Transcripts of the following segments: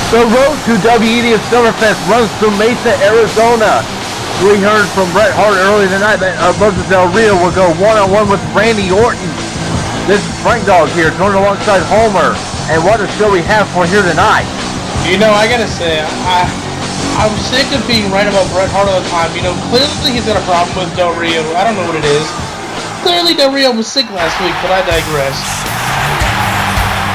The road to WEDF Summerfest runs through Mesa, Arizona. We heard from Bret Hart earlier tonight that Moses Del Rio will go one-on-one with Randy Orton. This is Frank Dog here, joined alongside Homer. And what a show we have for here tonight. You know, I gotta say, I'm sick of being right about Bret Hart all the time. You know, clearly he's got a problem with Del Rio. I don't know what it is. Clearly Del Rio was sick last week, but I digress.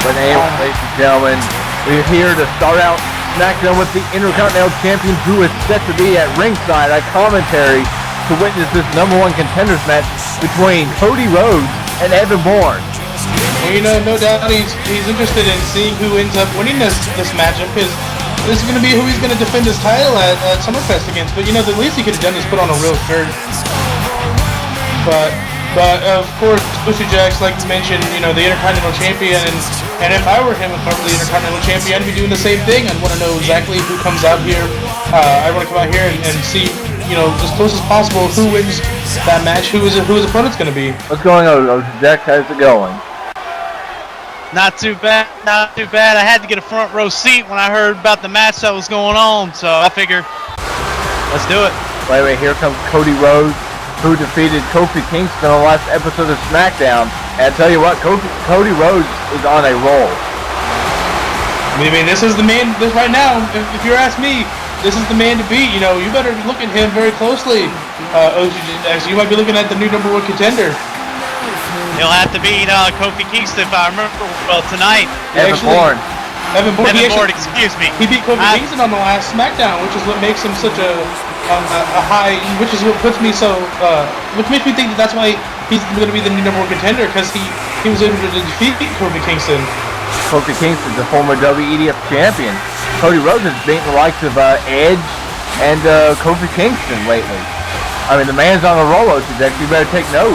But anyway, ladies and gentlemen, we're here to start out Smackdown with the Intercontinental Champion, who is set to be at ringside at commentary to witness this #1 contenders match between Cody Rhodes and Evan Bourne. Well, you know, no doubt he's interested in seeing who ends up winning this matchup, because this is going to be who he's going to defend his title at Summerfest against. But you know, the least he could have done is put on a real shirt. But of course, Oshujax, like you mentioned, you know, the Intercontinental Champion, and if I were him, if I were the Intercontinental Champion, I'd be doing the same thing. I'd want to know exactly who comes out here. I want to come out here and see, you know, as close as possible who wins that match, who his opponent's going to be. What's going on, Oshujax? How's it going? Not too bad, not too bad. I had to get a front row seat when I heard about the match that was going on, so I figured, let's do it. Wait, here comes Cody Rhodes, who defeated Kofi Kingston on the last episode of Smackdown. And I tell you what, Cody Rhodes is on a roll. I mean, this is the man, right now, if you ask me, this is the man to beat. You know, you better look at him very closely. You might be looking at the new #1 contender. He'll have to beat Kofi Kingston, if I remember well, tonight. Evan Bourne. Evan Bourne, excuse me. He beat Kofi Kingston on the last Smackdown, which is what makes him such a high, which is what puts me so, which makes me think that that's why he's going to be the new #1 contender, because he was able to defeat Kofi Kingston. Kofi Kingston's a former WEDF champion. Cody Rhodes has beaten the likes of Edge and Kofi Kingston lately. I mean, the man's on a roll, Oshujax. You better take note.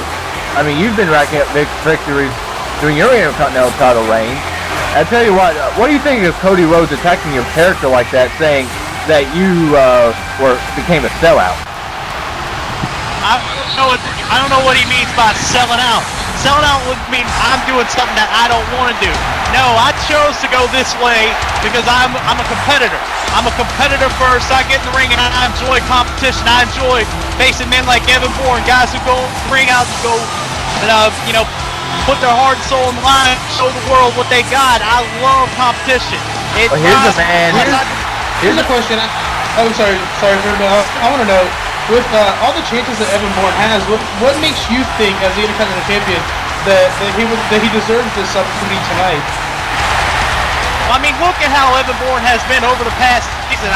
I mean, you've been racking up victories during your Intercontinental title reign. I tell you what do you think of Cody Rhodes attacking your character like that, saying that you became a sellout? I don't know what he means by selling out. Selling out would mean I'm doing something that I don't want to do. No, I chose to go this way because I'm a competitor. I'm a competitor first. I get in the ring and I enjoy competition. I enjoy facing men like Evan Bourne, guys who go ring out and go and you know, put their heart and soul on the line, show the world what they got. I love competition. Here's a man. Here's a question. I'm sorry, I want to know, with all the chances that Evan Bourne has, what makes you think, as the Intercontinental Champion, that he deserves this opportunity tonight? Well, I mean, look at how Evan Bourne has been over the past season.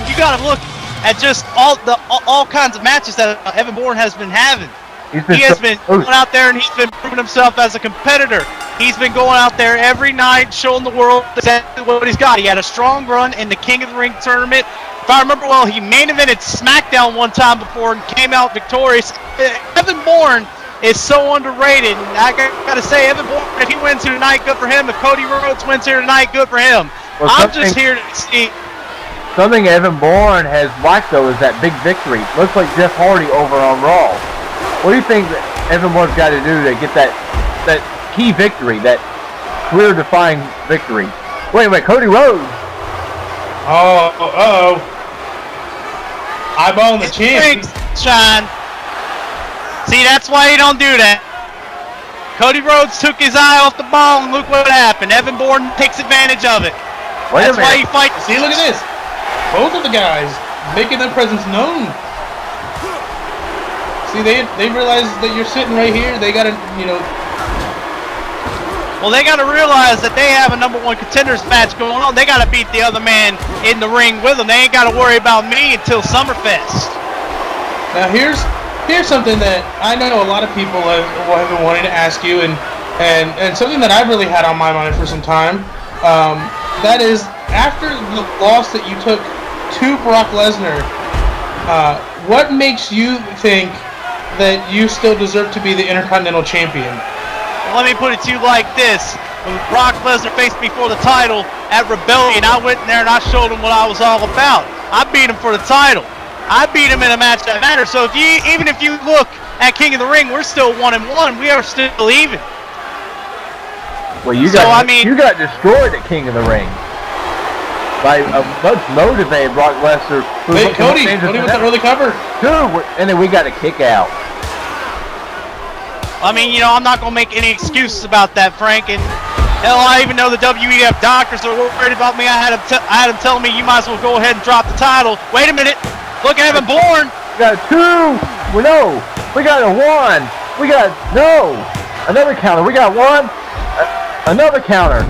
You got to look at just all kinds of matches that Evan Bourne has been having. He has been going out there and he's been proving himself as a competitor. He's been going out there every night, showing the world exactly what he's got. He had a strong run in the King of the Ring tournament. If I remember well, he main evented Smackdown one time before and came out victorious. Evan Bourne is so underrated. And I gotta say, Evan Bourne, if he wins here tonight, good for him. If Cody Rhodes wins here tonight, good for him. Well, I'm just here to see. Something Evan Bourne has lacked, though, is that big victory. Looks like Jeff Hardy over on Raw. What do you think that Evan Bourne's got to do to get that key victory, that career-defining victory? Wait, Cody Rhodes. Uh-oh. Eyeballing the champ. Shine. See, that's why you don't do that. Cody Rhodes took his eye off the ball, and look what happened. Evan Bourne takes advantage of it. That's why he fights. See, look at this. Both of the guys making their presence known. See, they realize that you're sitting right here. They gotta, you know. Well, they gotta realize that they have a #1 contenders match going on. They gotta beat the other man in the ring with them. They ain't gotta worry about me until Summerfest. Now here's something that I know a lot of people have been wanting to ask you, and something that I've really had on my mind for some time. That is, after the loss that you took to Brock Lesnar, what makes you think that you still deserve to be the Intercontinental Champion? Well, let me put it to you like this. When Brock Lesnar faced me for the title at Rebellion, I went in there and I showed him what I was all about. I beat him for the title. I beat him in a match that matters. So even if you look at King of the Ring, we're still 1-1. We are still even. Well, you got destroyed at King of the Ring. by a much motivated Brock Lesnar. Wait, Cody with the early cover. And then we got a kick out. I mean, I'm not going to make any excuses about that, Frank. And hell, I even know the WEDF doctors are worried about me. I had them telling me you might as well go ahead and drop the title. Wait a minute. Look at Evan Bourne. We got a 2. No. We got a 1. We got, no. Another counter. We got 1. Another counter.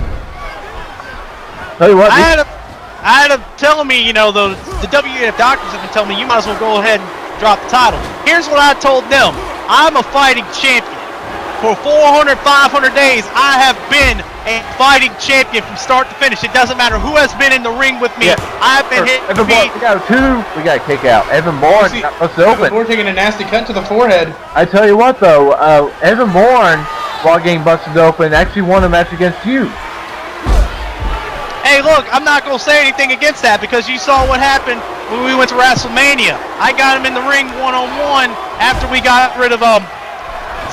Tell you what. I had them telling me, the WEF doctors have been telling me you might as well go ahead and drop the title. Here's what I told them. I'm a fighting champion. For 400, 500 days, I have been a fighting champion from start to finish. It doesn't matter who has been in the ring with me. Yeah. I've been hit. Evan Bourne, we got a 2. We got a kick out. Evan Bourne got us open. Evan Bourne taking a nasty cut to the forehead. I tell you what, though, Evan Bourne, while getting busted open, actually won a match against you. Hey, look, I'm not going to say anything against that because you saw what happened when we went to WrestleMania. I got him in the ring one-on-one after we got rid of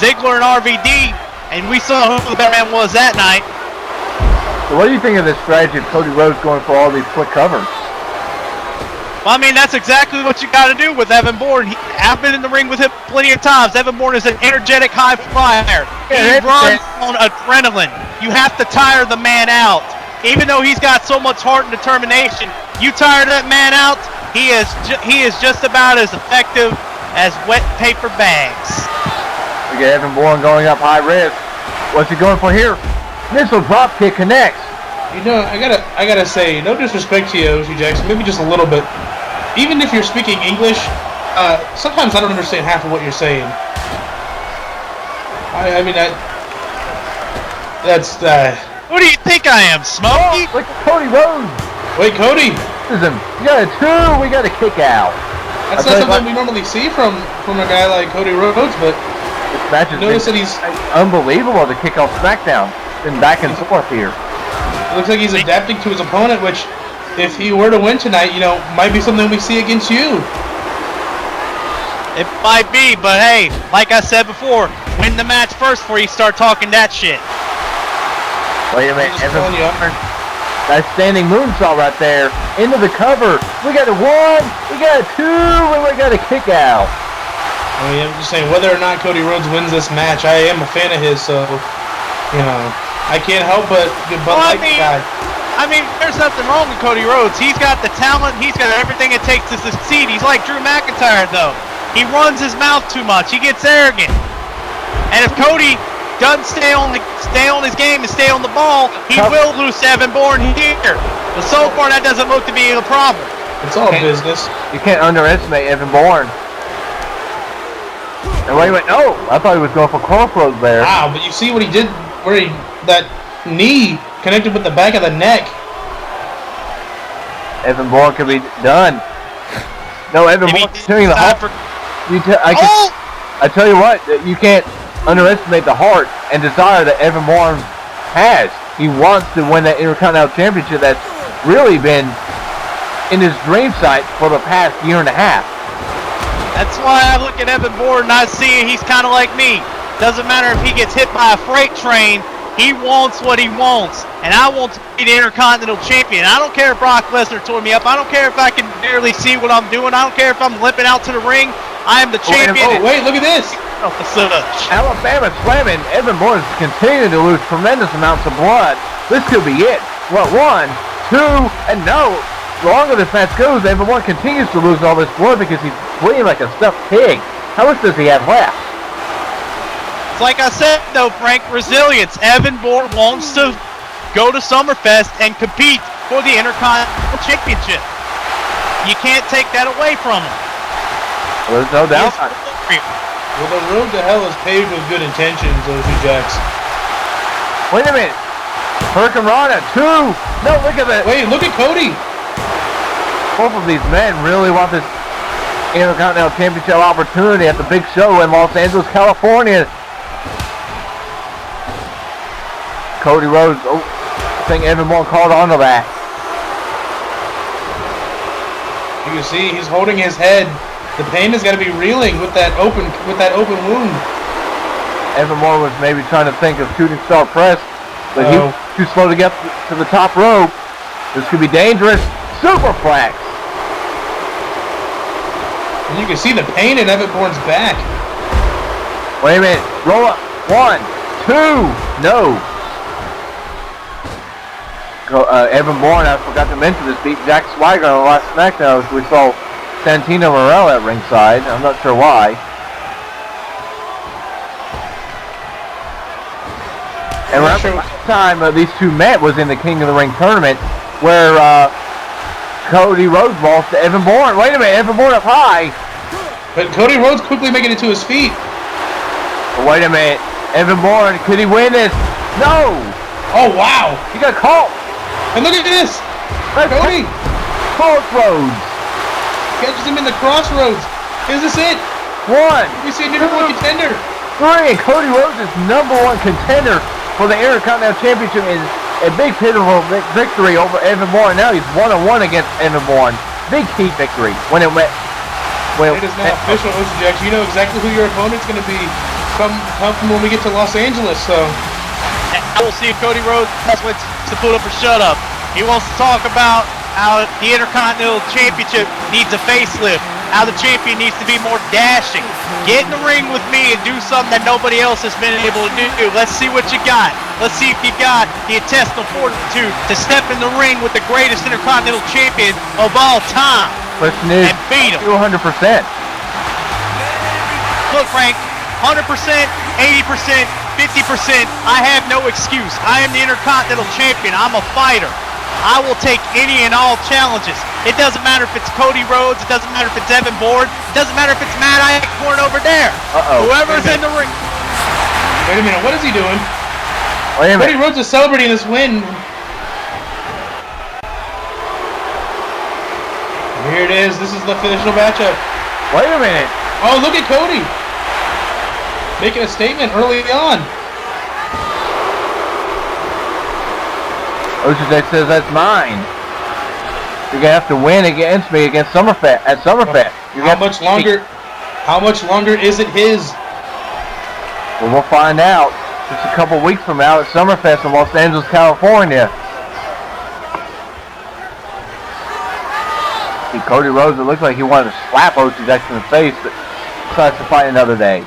Ziggler and RVD, and we saw who the better man was that night. So what do you think of this strategy of Cody Rhodes going for all these quick covers? Well, I mean, that's exactly what you got to do with Evan Bourne. I've been in the ring with him plenty of times. Evan Bourne is an energetic high flyer. He runs on adrenaline. You have to tire the man out. Even though he's got so much heart and determination, you tire that man out, he is just about as effective as wet paper bags. We got Evan Bourne going up high risk. What's he going for here? Missile drop kick connects. I gotta say, no disrespect to you, Oshujax, maybe just a little bit. Even if you're speaking English, sometimes I don't understand half of what you're saying. Who do you think I am, Smokey? Oh, look at Cody Rhodes. Wait, Cody. Listen, we got a 2. We got a kick out. That's not something we normally see from a guy like Cody Rhodes, but this match has notice that he's unbelievable to kick off Smackdown. Been back and forth here. It looks like he's adapting to his opponent, which, if he were to win tonight, might be something we see against you. It might be, but hey, like I said before, win the match first before you start talking that shit. Wait a minute, Evan Bourne. That standing moonsault right there. Into the cover. We got a 1. We got a 2. And we got a kick out. I mean, I'm just saying, whether or not Cody Rhodes wins this match, I am a fan of his, so, I can't help but like the guy. I mean, there's nothing wrong with Cody Rhodes. He's got the talent. He's got everything it takes to succeed. He's like Drew McIntyre, though. He runs his mouth too much. He gets arrogant. And if Cody doesn't stay on his game and stay on the ball, he will lose to Evan Bourne here. But so far, that doesn't look to be a problem. It's all business. You can't underestimate Evan Bourne. And wait, no, I thought he was going for crossroads there. Wow, but you see what he did, that knee connected with the back of the neck. Evan Bourne could be done. No, Evan Bourne continuing the heart. I tell you what, you can't underestimate the heart and desire that Evan Bourne has. He wants to win that Intercontinental Championship that's really been in his dream sight for the past year and a half. That's why I look at Evan Bourne and I see he's kind of like me. Doesn't matter if he gets hit by a freight train, he wants what he wants. And I want to be the Intercontinental Champion. I don't care if Brock Lesnar tore me up. I don't care if I can barely see what I'm doing. I don't care if I'm limping out to the ring. I am the champion. Oh, wait, look at this. Alabama slamming. Evan Bourne is continuing to lose tremendous amounts of blood. This could be it. What, 1, 2, and no. The longer this match goes, Evan Bourne continues to lose all this blood because he's bleeding like a stuffed pig. How much does he have left? It's like I said, though, Frank, resilience. Evan Bourne wants to go to Summerfest and compete for the Intercontinental Championship. You can't take that away from him. Well, there's no doubt. Well, the road to hell is paved with good intentions, Oshujax. Wait a minute. Hurricanrana, 2. No, look at that. Wait, look at Cody. Both of these men really want this Intercontinental Championship opportunity at the big show in Los Angeles, California. Cody Rhodes, I think Evan Bourne called onto that. You can see he's holding his head. The pain has got to be reeling with that open wound. Evan Bourne was maybe trying to think of shooting star press, but he was too slow to get to the top rope. This could be dangerous. Superplex. And you can see the pain in Evan Bourne's back. Wait a minute. Roll up. 1, 2. No. Evan Bourne, I forgot to mention this, beat Jack Swagger on the last Smackdown. We saw Santino Morel at ringside. I'm not sure why. And around the time these two met was in the King of the Ring tournament where Cody Rhodes lost to Evan Bourne. Wait a minute, Evan Bourne up high. But Cody Rhodes quickly making it to his feet. But wait a minute, Evan Bourne, could he win this? No! Oh, wow. He got caught. And look at this. Cody. Crossroads. Catches him in the crossroads. Is this it? 1. We see a number 1 contender. 3. Cody Rhodes is #1 contender for the Intercontinental Championship is a big pivotal victory over Evan Bourne. Now he's 1-1 against Evan Bourne. Big key victory when it went. Well, it is now official, Oshujax. You know exactly who your opponent's going to be come when we get to Los Angeles. So I will see if Cody Rhodes wants to put up or shut up. He wants to talk about how the Intercontinental Championship needs a facelift, how the champion needs to be more dashing. Get in the ring with me and do something that nobody else has been able to do. Let's see what you got. Let's see if you got the intestinal fortitude to step in the ring with the greatest Intercontinental Champion of all time. Question is, and beat him. 200%. Look, Frank, 100%, 80%, 50%, I have no excuse. I am the Intercontinental Champion. I'm a fighter. I will take any and all challenges. It doesn't matter if it's Cody Rhodes. It doesn't matter if it's Evan Bourne. It doesn't matter if it's Matt Eichhorn over there. Whoever's in the ring. Wait a minute. What is he doing? Wait a minute. Cody Rhodes is celebrating this win. Here it is. This is the official matchup. Wait a minute. Oh, look at Cody. Making a statement early on. Oshujax says that's mine. You're gonna have to win against me against Summerfest at Summerfest. How much longer is it his? Well, we'll find out just a couple weeks from now at Summerfest in Los Angeles, California. See, Cody Rhodes, it looked like he wanted to slap Oshujax in the face, but decides to fight another day.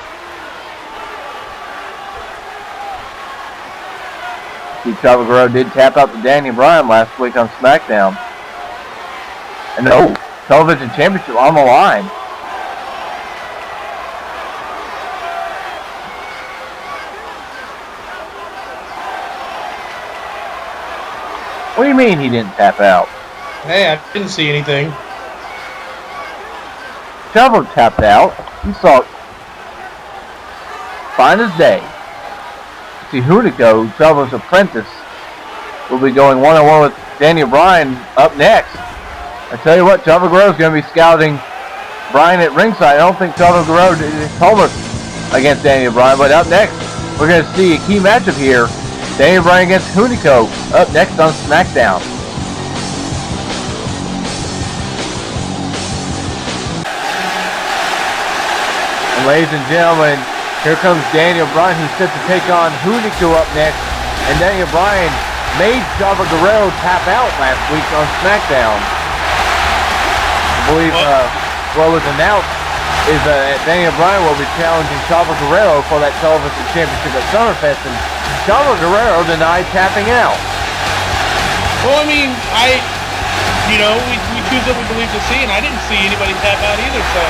See, Chavo Guerrero did tap out to Daniel Bryan last week on Smackdown. And the television championship on the line. What do you mean he didn't tap out? Hey, I didn't see anything. Chavo tapped out. You saw it. Fine as day. See, Huno, Chavo's apprentice, will be going one-on-one with Daniel Bryan up next. I tell you what, Chavo Guerrero's going to be scouting Bryan at ringside. I don't think Chavo Guerrero told us against Daniel Bryan, but up next, we're going to see a key matchup here. Daniel Bryan against Huno up next on Smackdown. And ladies and gentlemen, here comes Daniel Bryan, who's set to take on Huno up next. And Daniel Bryan made Chavo Guerrero tap out last week on SmackDown. I believe what was announced is that Daniel Bryan will be challenging Chavo Guerrero for that television championship at Summerfest, and Chavo Guerrero denied tapping out. Well, I mean, we choose what we believe to see, and I didn't see anybody tap out either. So,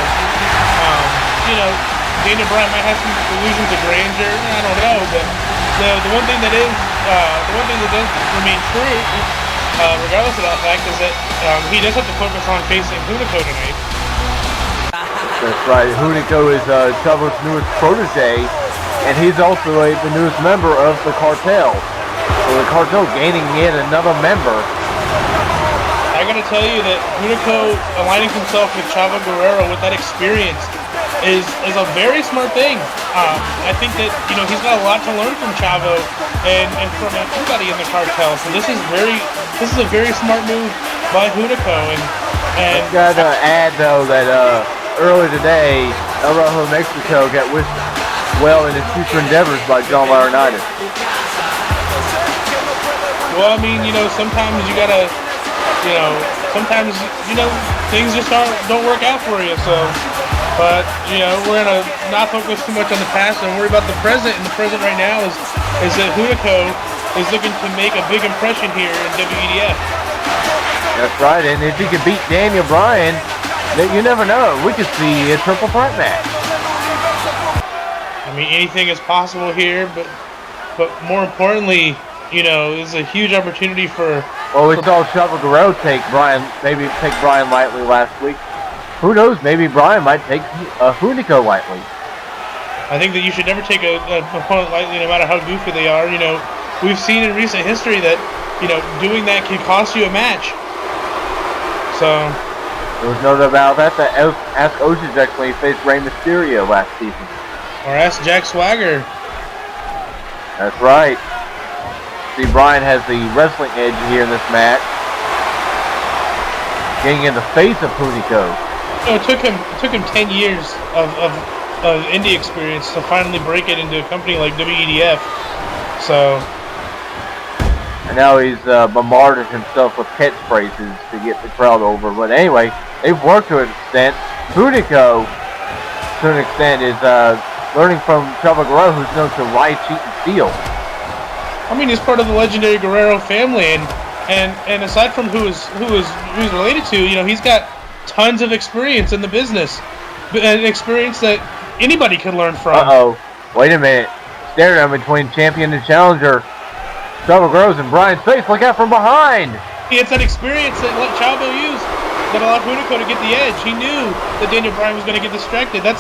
Daniel Bryan might have some illusions of grandeur. I don't know, but the one thing that does remain true, regardless of that fact, is that he does have to focus on facing Huno tonight. That's right. Huno is Chavo's newest protege, and he's also the newest member of the cartel. So the cartel gaining yet another member. I gotta tell you that Huno aligning himself with Chavo Guerrero with that experience is a very smart thing. I think that he's got a lot to learn from Chavo and from everybody in the cartel. So this is a very smart move by Huno. And got to add though that earlier today, El Rojo Mexico got wished well in his future endeavors by John Laurinaitis. Well, I mean, sometimes you gotta sometimes, things just don't work out for you. So, but, we're going to not focus too much on the past and worry about the present. And the present right now is that Huno is looking to make a big impression here in WEDF. That's right. And if he can beat Daniel Bryan, you never know. We could see a triple threat match. I mean, anything is possible here, but more importantly, is a huge opportunity for. Well, we saw Chavo Guerrero take Bryan lightly last week. Who knows? Maybe Bryan might take Hunico lightly. I think that you should never take an opponent lightly, no matter how goofy they are. We've seen in recent history that doing that can cost you a match. So. There was no doubt about that. Ask Oshujax when he faced Rey Mysterio last season. Or ask Jack Swagger. That's right. See, Bryan has the wrestling edge here in this match. Getting in the face of Hunico. It took him 10 years of indie experience to finally break it into a company like WEDF. So. And now he's bombarded himself with catchphrases to get the crowd over. But anyway, they've worked to an extent. Hunico, to an extent, is learning from Chavo Guerrero, who's known to lie, cheat, and steal. I mean, he's part of the legendary Guerrero family, and aside from who he's related to, he's got tons of experience in the business, an experience that anybody can learn from. Uh-oh. Wait a minute. Stare down between champion and challenger. Chavo Guerrero's in Bryan's face. Look out from behind. It's that experience that Chavo used that allowed Hunico to get the edge. He knew that Daniel Bryan was going to get distracted. That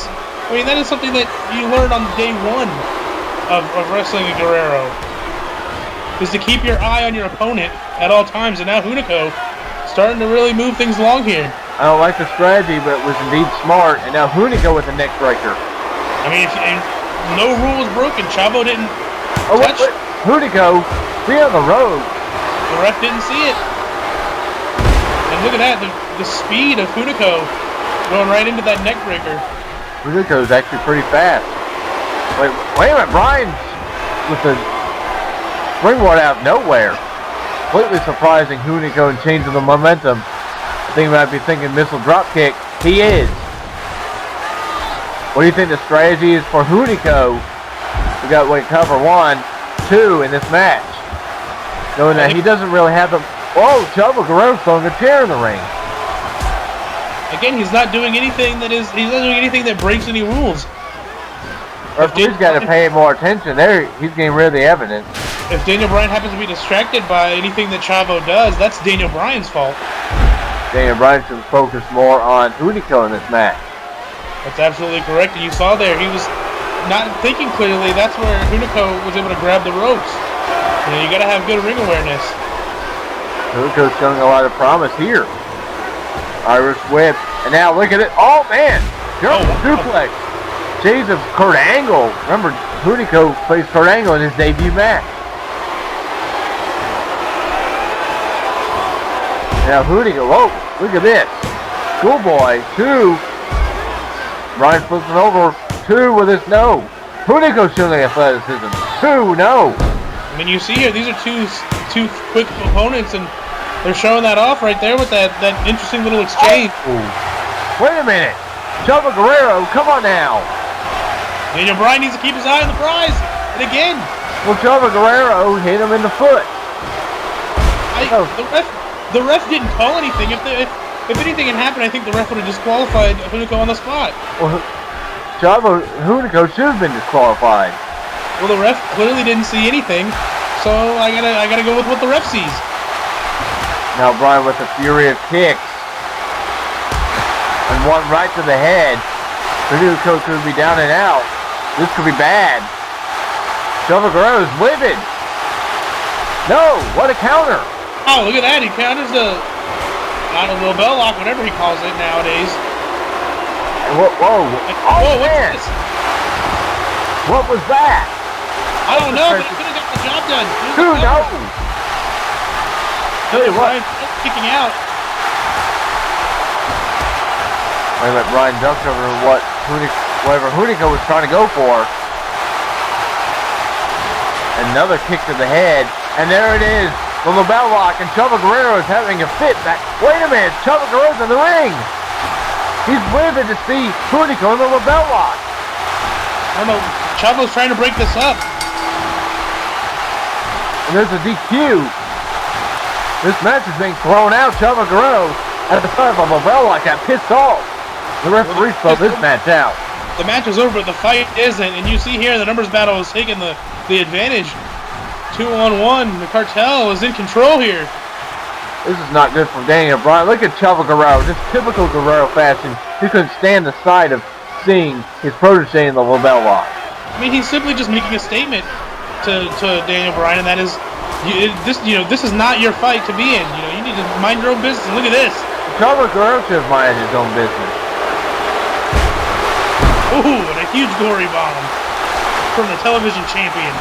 is something that you learn on day one of wrestling a Guerrero, is to keep your eye on your opponent at all times. And now Hunico starting to really move things along here. I don't like the strategy, but it was indeed smart. And now Hunico with a neck breaker. I mean, no rule was broken. Chavo didn't touch. Hunico, be on the road. The ref didn't see it. And look at that, the speed of Hunico going right into that neck breaker. Hunico's actually pretty fast. Wait a minute, Bryan with the springboard out of nowhere. Completely surprising Hunico and changing the momentum. I think he might be thinking missile drop kick. He is. What do you think the strategy is for Hunico? We got cover 1, 2 in this match. Knowing that he doesn't really have the. Oh, Chavo Guerrero's throwing a chair in the ring. Again, he's not doing anything that breaks any rules. Referee's got to pay more attention there. He's getting rid of the evidence. If Daniel Bryan happens to be distracted by anything that Chavo does, that's Daniel Bryan's fault. Daniel Bryan should focus more on Hunico in this match. That's absolutely correct. And you saw there, he was not thinking clearly. That's where Hunico was able to grab the ropes. You got to have good ring awareness. Hunico's showing a lot of promise here. Irish whip. And now look at it. Oh, man. German suplex. Shades of Kurt Angle. Remember, Hunico faced Kurt Angle in his debut match. Now Hunico, whoa, look at this. Schoolboy, 2. Bryan flips it over, 2 with his no. Hunico showing athleticism, 2, no. I mean, you see here, these are two quick opponents, and they're showing that off right there with that interesting little exchange. Oh. Wait a minute. Chavo Guerrero, come on now. Daniel Bryan needs to keep his eye on the prize. And again. Well, Chavo Guerrero hit him in the foot. The ref didn't call anything. If anything had happened, I think the ref would have disqualified Hunico on the spot. Well, Hunico should have been disqualified. Well, the ref clearly didn't see anything, so I gotta go with what the ref sees. Now Bryan with a fury of kicks. And one right to the head. Hunico could be down and out. This could be bad. Chavo Guerrero's livid. No, what a counter. Oh, look at that. He counters the bell lock, whatever he calls it nowadays. Whoa. Oh, man. What's this? What was that? I don't know, but he could have got the job done. Who knows? Tell you what. Kicking out. Wait a minute, Bryan ducked over whatever Hunico was trying to go for. Another kick to the head, and there it is. The LaBelle Lock, and Chavo Guerrero is having a fit back. Wait a minute, Chavo Guerrero's in the ring. He's livid to see Hunico in the LaBelle Lock. I don't know, Chavo's trying to break this up. And there's a DQ. This match is being thrown out. Chavo Guerrero at the time of LaBelle Lock got pissed off. The referee throw this match out. The match is over, but the fight isn't. And you see here the numbers battle is taking the advantage. 2-on-1. The Cartel is in control here. This is not good for Daniel Bryan. Look at Chavo Guerrero. Just typical Guerrero fashion. He couldn't stand the sight of seeing his protege in the LaBelle Lock. I mean, he's simply just making a statement to Daniel Bryan, and that is, this is not your fight to be in. You need to mind your own business. And look at this. Chavo Guerrero should have minded his own business. Ooh, and a huge gory bomb from the television champion.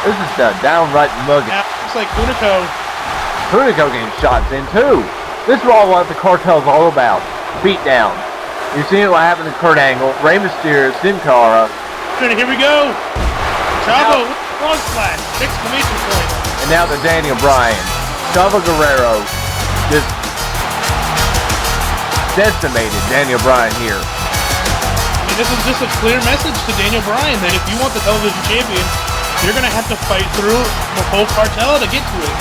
This is the downright nugget. Now, looks like Hunico getting shots in too. This is all what the Cartel's all about. Beat down. You seen what happened to Kurt Angle, Rey Mysterio, Sin Cara. Here we go. Chavo, frog splash, exclamation point. And now the Daniel Bryan. Chavo Guerrero just decimated Daniel Bryan here. This is just a clear message to Daniel Bryan that if you want the television champion, you're going to have to fight through the whole Cartel to get to it.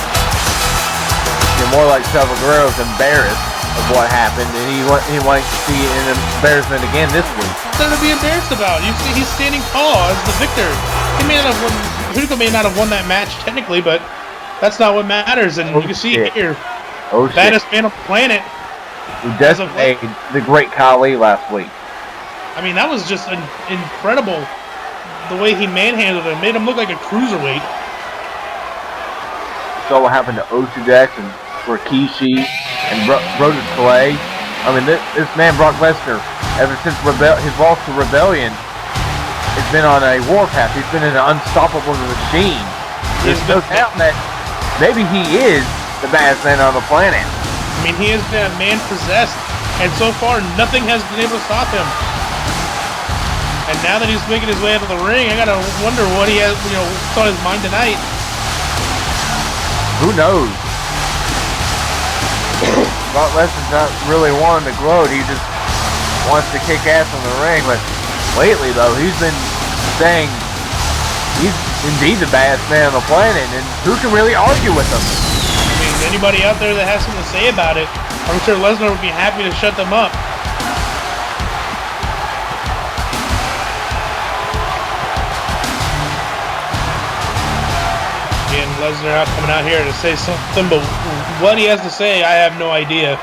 You're more like Chavo Guerrero's embarrassed of what happened, and he wanted to see an embarrassment again this week. Nothing to be embarrassed about. You see, he's standing tall as the victor. Hunico may not have won that match technically, but that's not what matters. And you can see here, baddest man on the planet. Who decimated the great Khali last week. I mean, that was just incredible. The way he manhandled him, made him look like a cruiserweight. Saw what happened to Oshujax and Rikishi and Brodus Clay. I mean, this man Brock Lesnar, ever since his loss to Rebellion, has been on a warpath. He's been an unstoppable machine. There's no doubt that maybe he is the baddest man on the planet. I mean, he has been a man possessed, and so far nothing has been able to stop him. And now that he's making his way out of the ring, I gotta wonder what he has, what's on his mind tonight. Who knows? Brock Lesnar's not really wanting to gloat. He just wants to kick ass on the ring. But lately, though, he's been saying he's indeed the baddest man on the planet, and who can really argue with him? I mean, anybody out there that has something to say about it, I'm sure Lesnar would be happy to shut them up. Lesnar coming out here to say something, but what he has to say, I have no idea.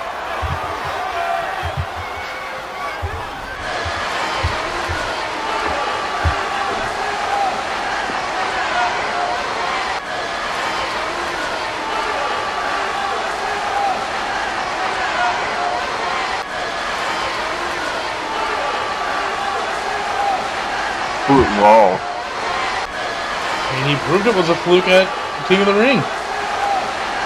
Fluke Raw. And he proved it was a fluke at King of the Ring.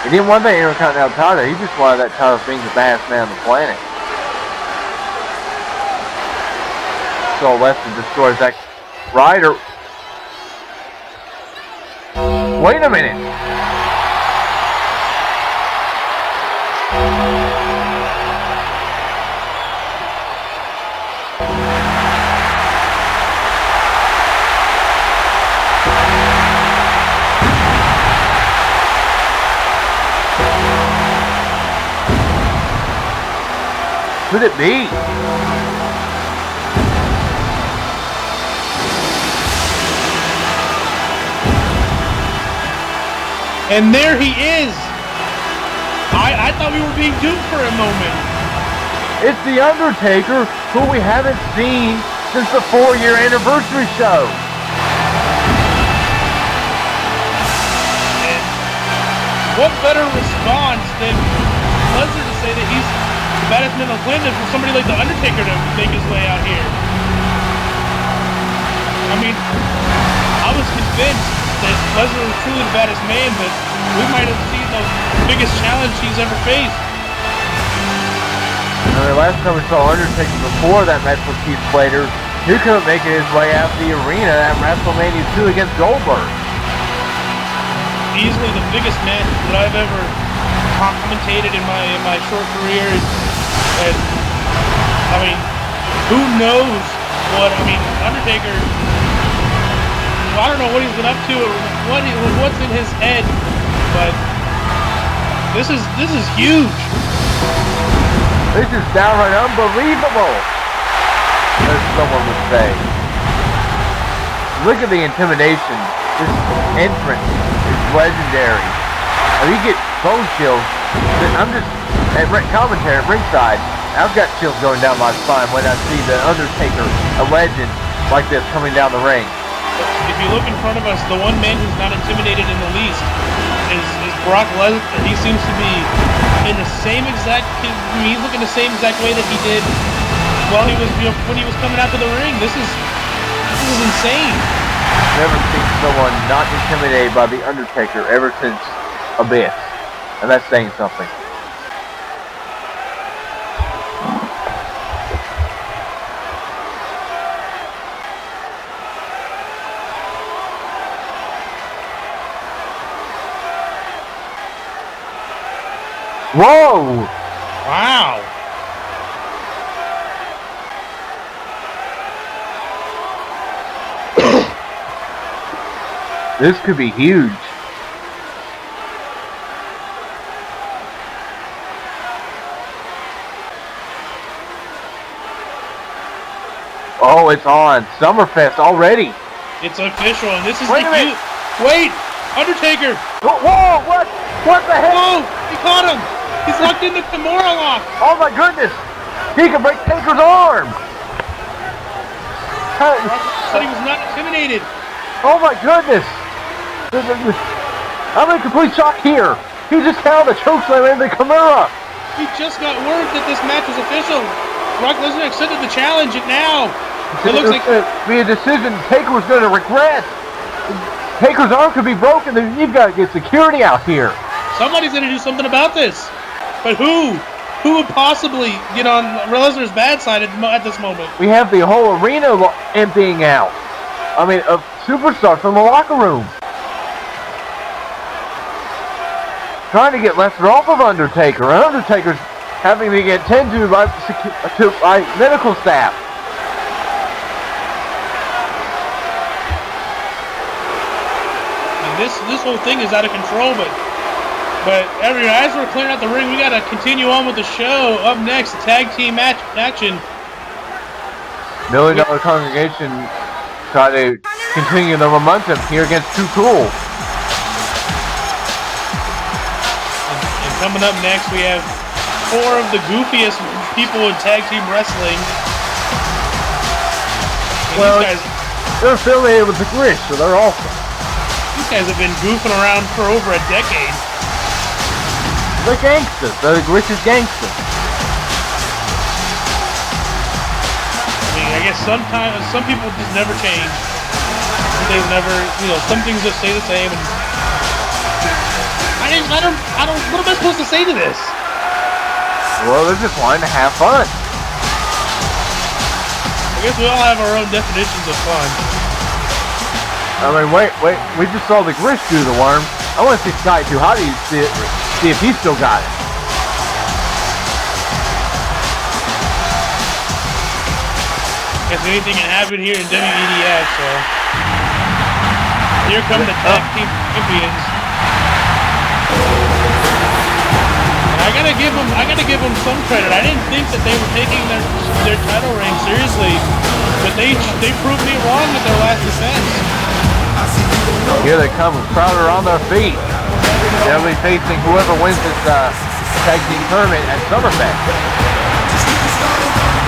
He didn't want that Intercontinental title. He just wanted that title being the baddest man on the planet. So Lesnar destroys that Ryder. Wait a minute. Could it be? And there he is. I thought we were being duped for a moment. It's The Undertaker, who we haven't seen since the 4-year anniversary show. And what better response than Lesnar to say that he's the baddest man on the planet for somebody like The Undertaker to make his way out here. I mean, I was convinced that Lesnar was truly the baddest man, but we might have seen the biggest challenge he's ever faced. The last time we saw Undertaker before that match with Keith Slater, he couldn't make his way out of the arena at WrestleMania 2 against Goldberg. easily the biggest match that I've ever commentated in my short career. And I mean, who knows what? I mean, Undertaker. I don't know what he's been up to or what's in his head, but this is huge. This is downright unbelievable, as someone would say. Look at the intimidation. This entrance is legendary. If you get bone chills, I'm just at commentary at ringside. I've got chills going down my spine when I see the Undertaker, a legend like this, coming down the ring. If you look in front of us, the one man who's not intimidated in the least is Brock Lesnar. He seems to be in the same exact. He's looking the same exact way that he did while he was when he was coming out to the ring. This is insane. Never seen someone not intimidated by the Undertaker ever since Abyss, and that's saying something. Whoa! Wow! This could be huge. Oh, it's on. Summerfest already. It's official, and this is Wait a minute. Wait! Undertaker! Whoa! What? What the heck? Whoa! He caught him! He's locked in the Kimura lock! Oh my goodness! He can break Taker's arm! Said he was not intimidated. Oh my goodness! I'm in complete shock here. He just counted the chokeslam into the Kimura. We just got word that this match was official. Brock Lesnar accepted the challenge, and now it looks like be a decision Taker was going to regret. Taker's arm could be broken. Then you've got to get security out here. Somebody's going to do something about this. But who? Who would possibly get on Lesnar's bad side at this moment? We have the whole arena emptying out. I mean, a superstar from the locker room. Trying to get Lesnar off of Undertaker. Undertaker's having to get tended to by medical staff. And this whole thing is out of control, but as we're clearing out the ring, we gotta continue on with the show. Up next, the tag team match action. $1 Million Congregation try to continue the momentum here against Too Cool. And coming up next, we have 4 of the goofiest people in tag team wrestling. And well, they're affiliated with the Grish, so they're awesome. These guys have been goofing around for over a decade. They're gangsters. They're the Grish is gangsters. I mean, I guess sometimes some people just never change. They've never, some things just stay the same. And I don't. What am I supposed to say to this? Well, they're just wanting to have fun. I guess we all have our own definitions of fun. I mean, wait. We just saw the Grish do the worm. I want to see Sky do. How do you see it? See if he's still got it. Guess anything can happen here in WEDF, so here come the tag team champions. And I gotta give them some credit. I didn't think that they were taking their title reign seriously, but they proved me wrong with their last defense. Here they come with Crowder on their feet. They'll be facing whoever wins this tag team tournament at Summerfest.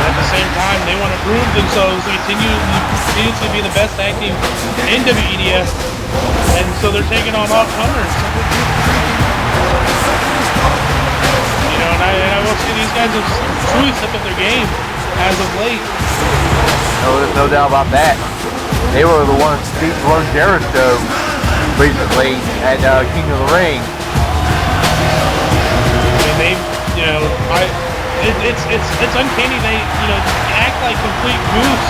But at the same time, they want to prove themselves to continue to be the best tag team in WEDF, and so they're taking on all comers. And I will say these guys have truly stepped up their game as of late. No, there's no doubt about that. They were the ones to beat Jericho recently at King of the Ring. I mean, it's uncanny. They, act like complete goofs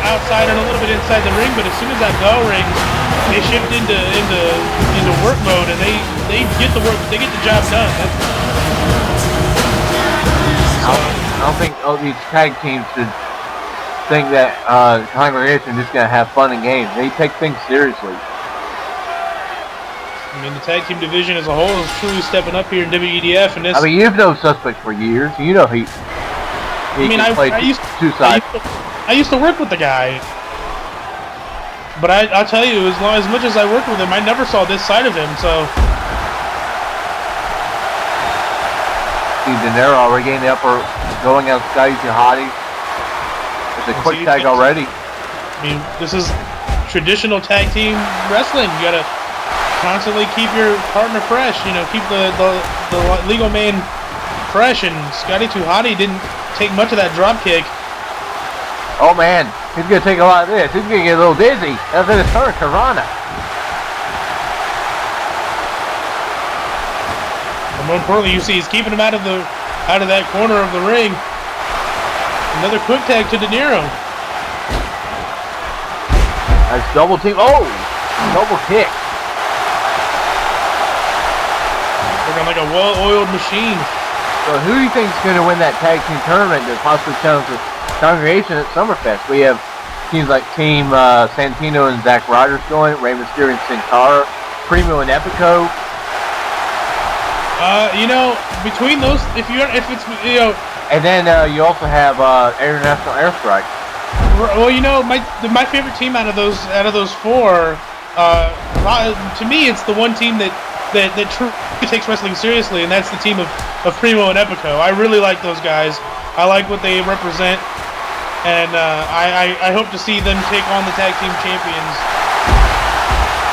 outside and a little bit inside the ring. But as soon as that bell rings, they shift into work mode, and they get the work. They get the job done. I don't think these tag teams should think that congregation is just gonna have fun and games. They take things seriously. I mean, the tag team division as a whole is truly stepping up here in WEDF, and this. I mean, you've known Suspect for years. You know he can play two sides. I used to work with the guy, but I'll tell you, as much as I worked with him, I never saw this side of him. So. Steve De Niro regaining the upper, going out Scotty Hottie. It's a quick tag already. I mean, this is traditional tag team wrestling. You gotta constantly keep your partner fresh. Keep the legal man fresh. And Scotty Hottie didn't take much of that drop kick. Oh man, he's gonna take a lot of this. He's gonna get a little dizzy. That's in his turn, Karana. And more importantly, you see he's keeping him out of that corner of the ring. Another quick tag to De Niro. Nice double team. Oh, double kick. Looking like a well-oiled machine. So who do you think is going to win that tag team tournament to possibly challenge the congregation at Summerfest? We have teams like Team Santino and Zack Ryder going, Rey Mysterio and Sin Cara, Primo and Epico. Between those, and then you also have International Airstrike. Well, my favorite team out of those four, to me, it's the one team that truly takes wrestling seriously, and that's the team of Primo and Epico. I really like those guys. I like what they represent, and I hope to see them take on the tag team champions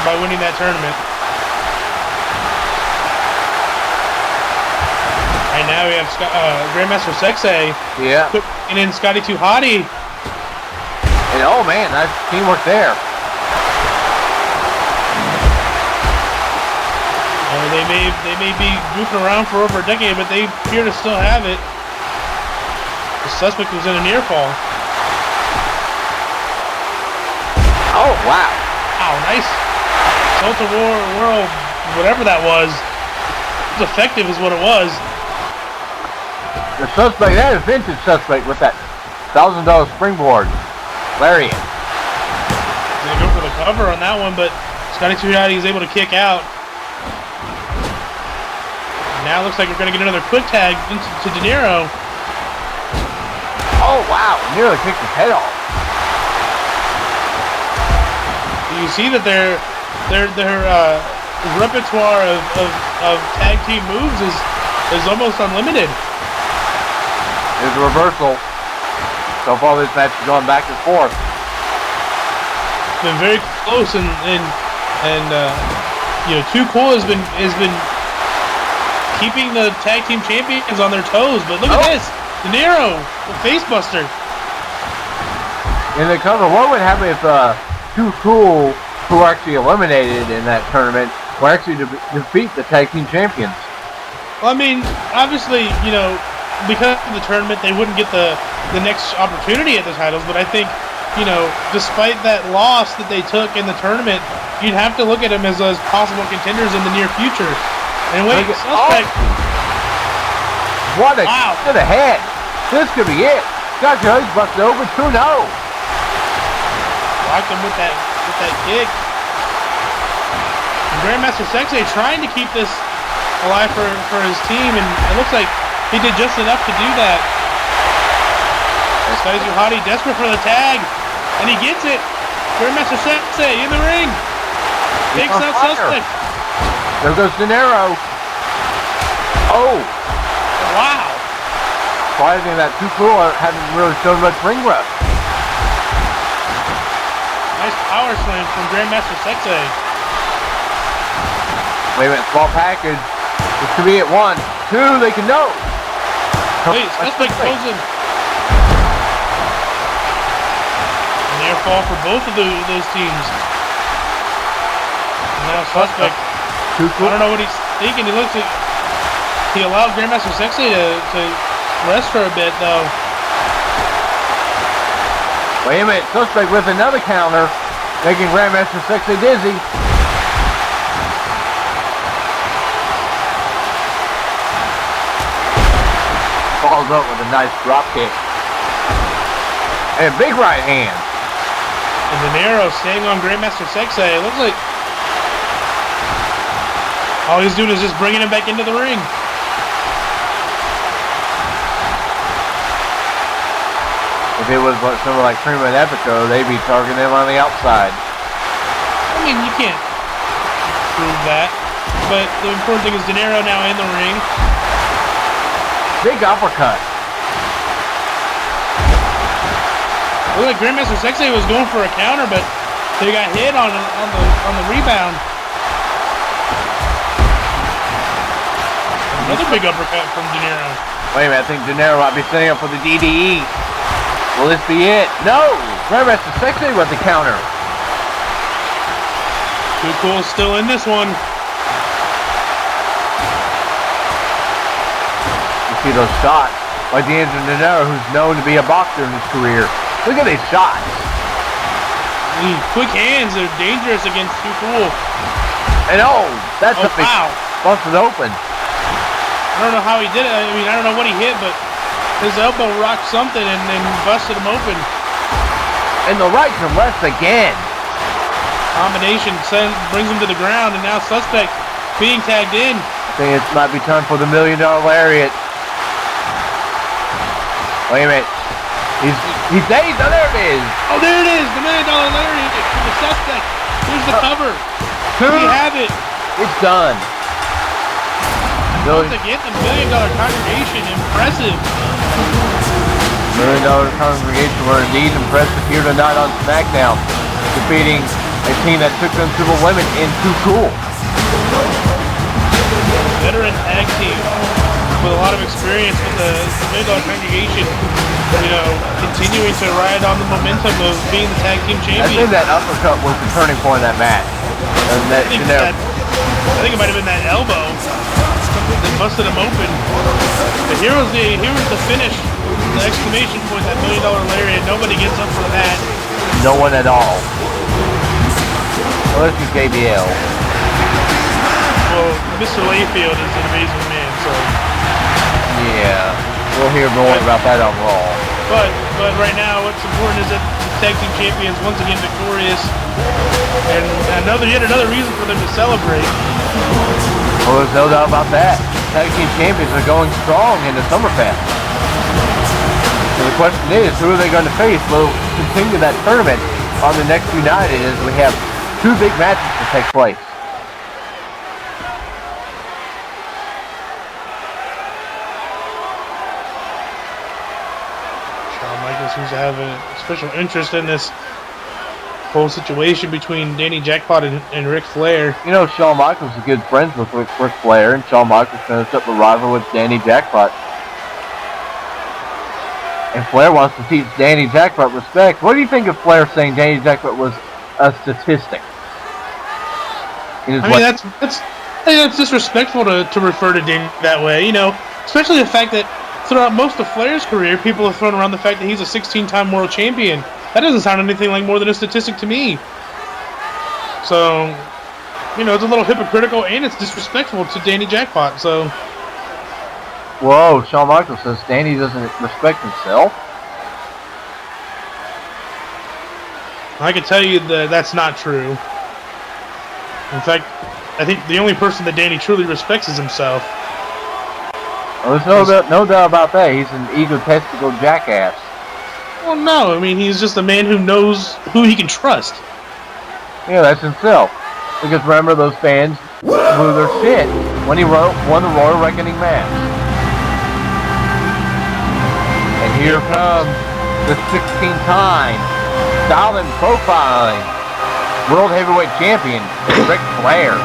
by winning that tournament. Right now we have Grandmaster Sexay. Yeah. And then Scotty Hottie. And oh man, nice teamwork there. They may be goofing around for over a decade, but they appear to still have it. The Suspect was in a near fall. Oh wow. Wow, nice. Tilt-a-war world, whatever that was. It was effective is what it was. The Suspect, that is vintage Suspect with that $1,000 springboard lariat. Gonna go for the cover on that one, but Scotty Hottie is able to kick out. Now it looks like we're gonna get another quick tag to De Niro. Oh wow, nearly kicked his head off. You see that their repertoire of tag team moves is almost unlimited. There's a reversal. So far this match is going back and forth. It's been very close, and Too Cool has been keeping the tag team champions on their toes. But look at this, De Niro, the face buster. In the cover, what would happen if Too Cool, who were actually eliminated in that tournament, were actually to defeat the tag team champions? Well, I mean, obviously, because of the tournament, they wouldn't get the next opportunity at the titles, but I think, despite that loss that they took in the tournament, you'd have to look at them as possible contenders in the near future. And wait, Suspect. What a to the head. This could be it. Scott Jones busted over 2-0. Blocked him with that kick. And Grandmaster Sexay trying to keep this alive for his team, and it looks like he did just enough to do that. Scotty Hottie desperate for the tag, and he gets it. Grandmaster Sexay in the ring. Takes out Suspect. There goes De Niro. Oh. Wow. Surprising that Too Cool hadn't really shown much ring rust. Nice power slam from Grandmaster Sexay. Wait a minute, small package. This could be it. 1, 2, they can know. Wait, Suspect goes in. Near fall for both of those teams. And now Suspect. Too Cool. I don't know what he's thinking. He looks like he allowed Grandmaster Sexay to rest for a bit, though. Wait a minute, Suspect with another counter, making Grandmaster Sexay dizzy. Falls up with a nice drop kick. And a big right hand. And De Niro staying on Grandmaster Sexay. It looks like all he's doing is just bringing him back into the ring. If it was someone like Primo and Epico, they'd be targeting him on the outside. I mean, you can't prove that. But the important thing is De Niro now in the ring. Big uppercut. Looked like Grandmaster Sexay was going for a counter, but they got hit on the rebound. Another big uppercut from De Niro. Wait a minute, I think De Niro might be setting up for the DDE. Will this be it? No! Grandmaster Sexay with the counter. Too Cool still in this one. You see those shots by D'Angelo De Niro, who's known to be a boxer in his career. Look at these shots. These quick hands are dangerous against Too Cool. And that's a big busted open. I don't know how he did it. I mean, I don't know what he hit, but his elbow rocked something and then busted him open. And the right to left again. Combination brings him to the ground, and now Suspect being tagged in. I think it might be time for the $1 Million Lariat. Wait a minute. He's dazed. Oh, there it is. Oh, there it is. The $1 Million Lariat for the Suspect. Here's the cover. We have it. It's done. Once again, the $1 Million congregation, impressive. $1 Million congregation were indeed impressive here tonight on Smackdown, defeating a team that took them to the limit in Too Cool. Veteran tag team with a lot of experience with the $1 Million congregation, you know, continuing to ride on the momentum of being the tag team champions. I think that uppercut was the turning point of that match. I think it might have been that elbow that busted him open. But here was the finish, the exclamation point, that $1 Million Lariat. Nobody gets up for that. No one at all. Well, this is JBL. Well, Mr. Layfield is an amazing man, so. Yeah, we'll hear more about that on Raw. But right now, what's important is that the tag team champions once again victorious, and yet another reason for them to celebrate. Well, there's no doubt about that. Tag team champions are going strong in the Summerfest. So the question is, who are they going to face? We'll continue that tournament on the next United as we have two big matches to take place. Shawn Michaels seems to have a special interest in this whole situation between Danny Jackpot and Ric Flair. You know, Shawn Michaels is good friends with Ric Flair, and Shawn Michaels finished up a rival with Danny Jackpot. And Flair wants to teach Danny Jackpot respect. What do you think of Flair saying Danny Jackpot was a statistic? I mean, that's disrespectful to refer to Danny that way, you know, especially the fact that throughout most of Flair's career, people have thrown around the fact that he's a 16-time world champion. That doesn't sound anything like more than a statistic to me. So, you know, it's a little hypocritical and it's disrespectful to Danny Jackpot, so. Whoa, Shawn Michaels says Danny doesn't respect himself. I can tell you that that's not true. In fact, I think the only person that Danny truly respects is himself. Well, there's no doubt about that. He's an egotistical jackass. Well, no. I mean, he's just a man who knows who he can trust. Yeah, that's himself. Because remember, those fans blew their shit when he won the Royal Reckoning match. And here comes the 16-time styling profiling World Heavyweight Champion, Ric Flair.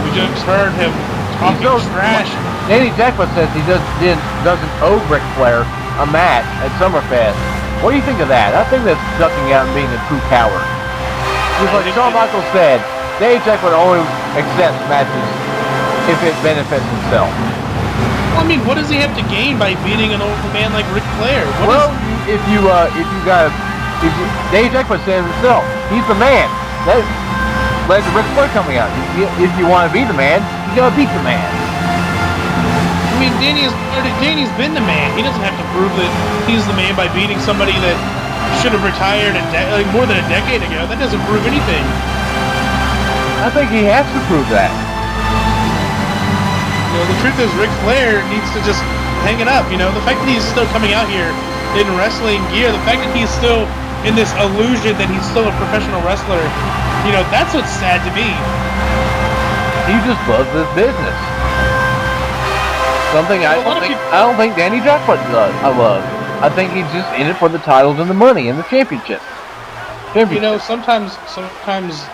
We just heard him talking trash. Danny Jackpot says he doesn't owe Ric Flair a match at Summerfest. What do you think of that? I think that's ducking out and being a true coward. Just like Shawn Michaels said, Danny Jackpot only accepts matches if it benefits himself. Well, I mean, what does he have to gain by beating an old man like Ric Flair? Dave Jackpot said himself, he's the man. That led to Ric Flair coming out. If you want to be the man, you gotta beat the man. I mean, Danny's been the man. He doesn't have to prove that he's the man by beating somebody that should have retired more than a decade ago. That doesn't prove anything. I think he has to prove that. You know, the truth is Ric Flair needs to just hang it up. You know, the fact that he's still coming out here in wrestling gear, the fact that he's still in this illusion that he's still a professional wrestler, you know, that's what's sad to me. He just loves this business. Something I don't think Danny Jackpot does. I think he's just in it for the titles and the money and the championship. You know, sometimes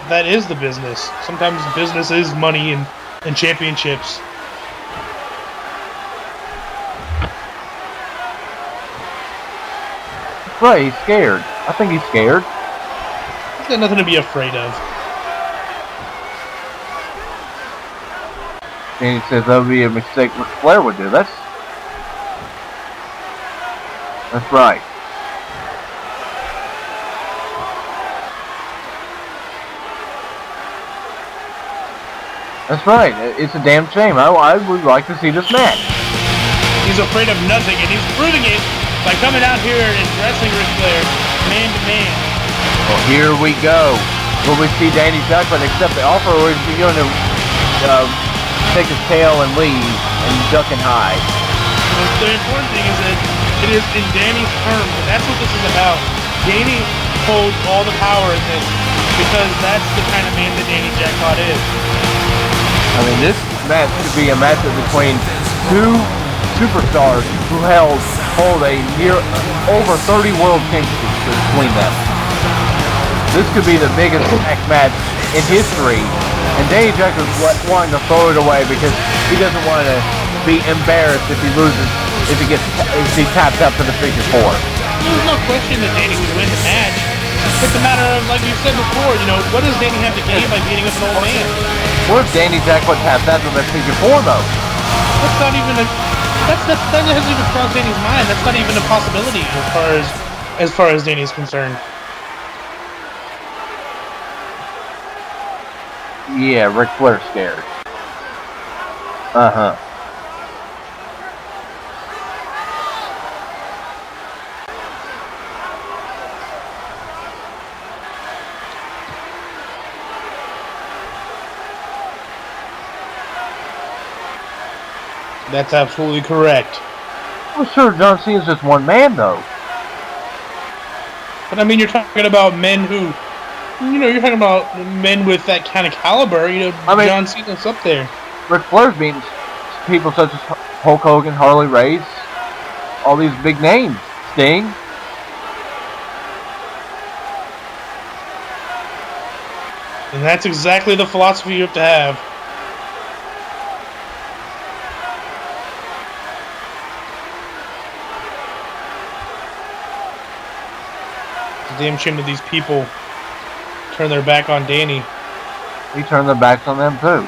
that is the business. Sometimes business is money and championships. Right, he's scared. I think he's scared. He's got nothing to be afraid of. And he says that would be a mistake Ric Flair would do. That's right. That's right. It's a damn shame. I would like to see this match. He's afraid of nothing, and he's proving it by coming out here and wrestling Ric Flair man to man. Well, here we go. Will we see Danny Jackpot accept the offer, or is he going to take his tail and leave and duck and hide? The important thing is that it is in Danny's terms, and that's what this is about. Danny holds all the power in this because that's the kind of man that Danny Jackpot is. I mean, this match could be a matchup between two superstars who hold a over 30 world championships between them. This could be the biggest match in history, and Danny Jackpot's wanting to throw it away because he doesn't want to be embarrassed if he loses, if he taps out to the figure 4. There's no question that Danny would win the match. It's a matter of, like you said before, you know, what does Danny have to gain by beating up an old man? What if Danny Jackpot taps out to the figure 4 though? That's not even that hasn't even crossed Danny's mind. That's not even a possibility as far as Danny's concerned. Yeah, Ric Flair's scared. Uh-huh. That's absolutely correct. Well, sure, John Cena's just one man, though. But I mean, you're talking about men who, you know, you're talking about men with that kind of caliber. You know, John Cena's up there. Ric Flair's beating people such as Hulk Hogan, Harley Race, all these big names. Sting. And that's exactly the philosophy you have to have. Damn shame that these people turn their back on Danny. He turned their backs on them too.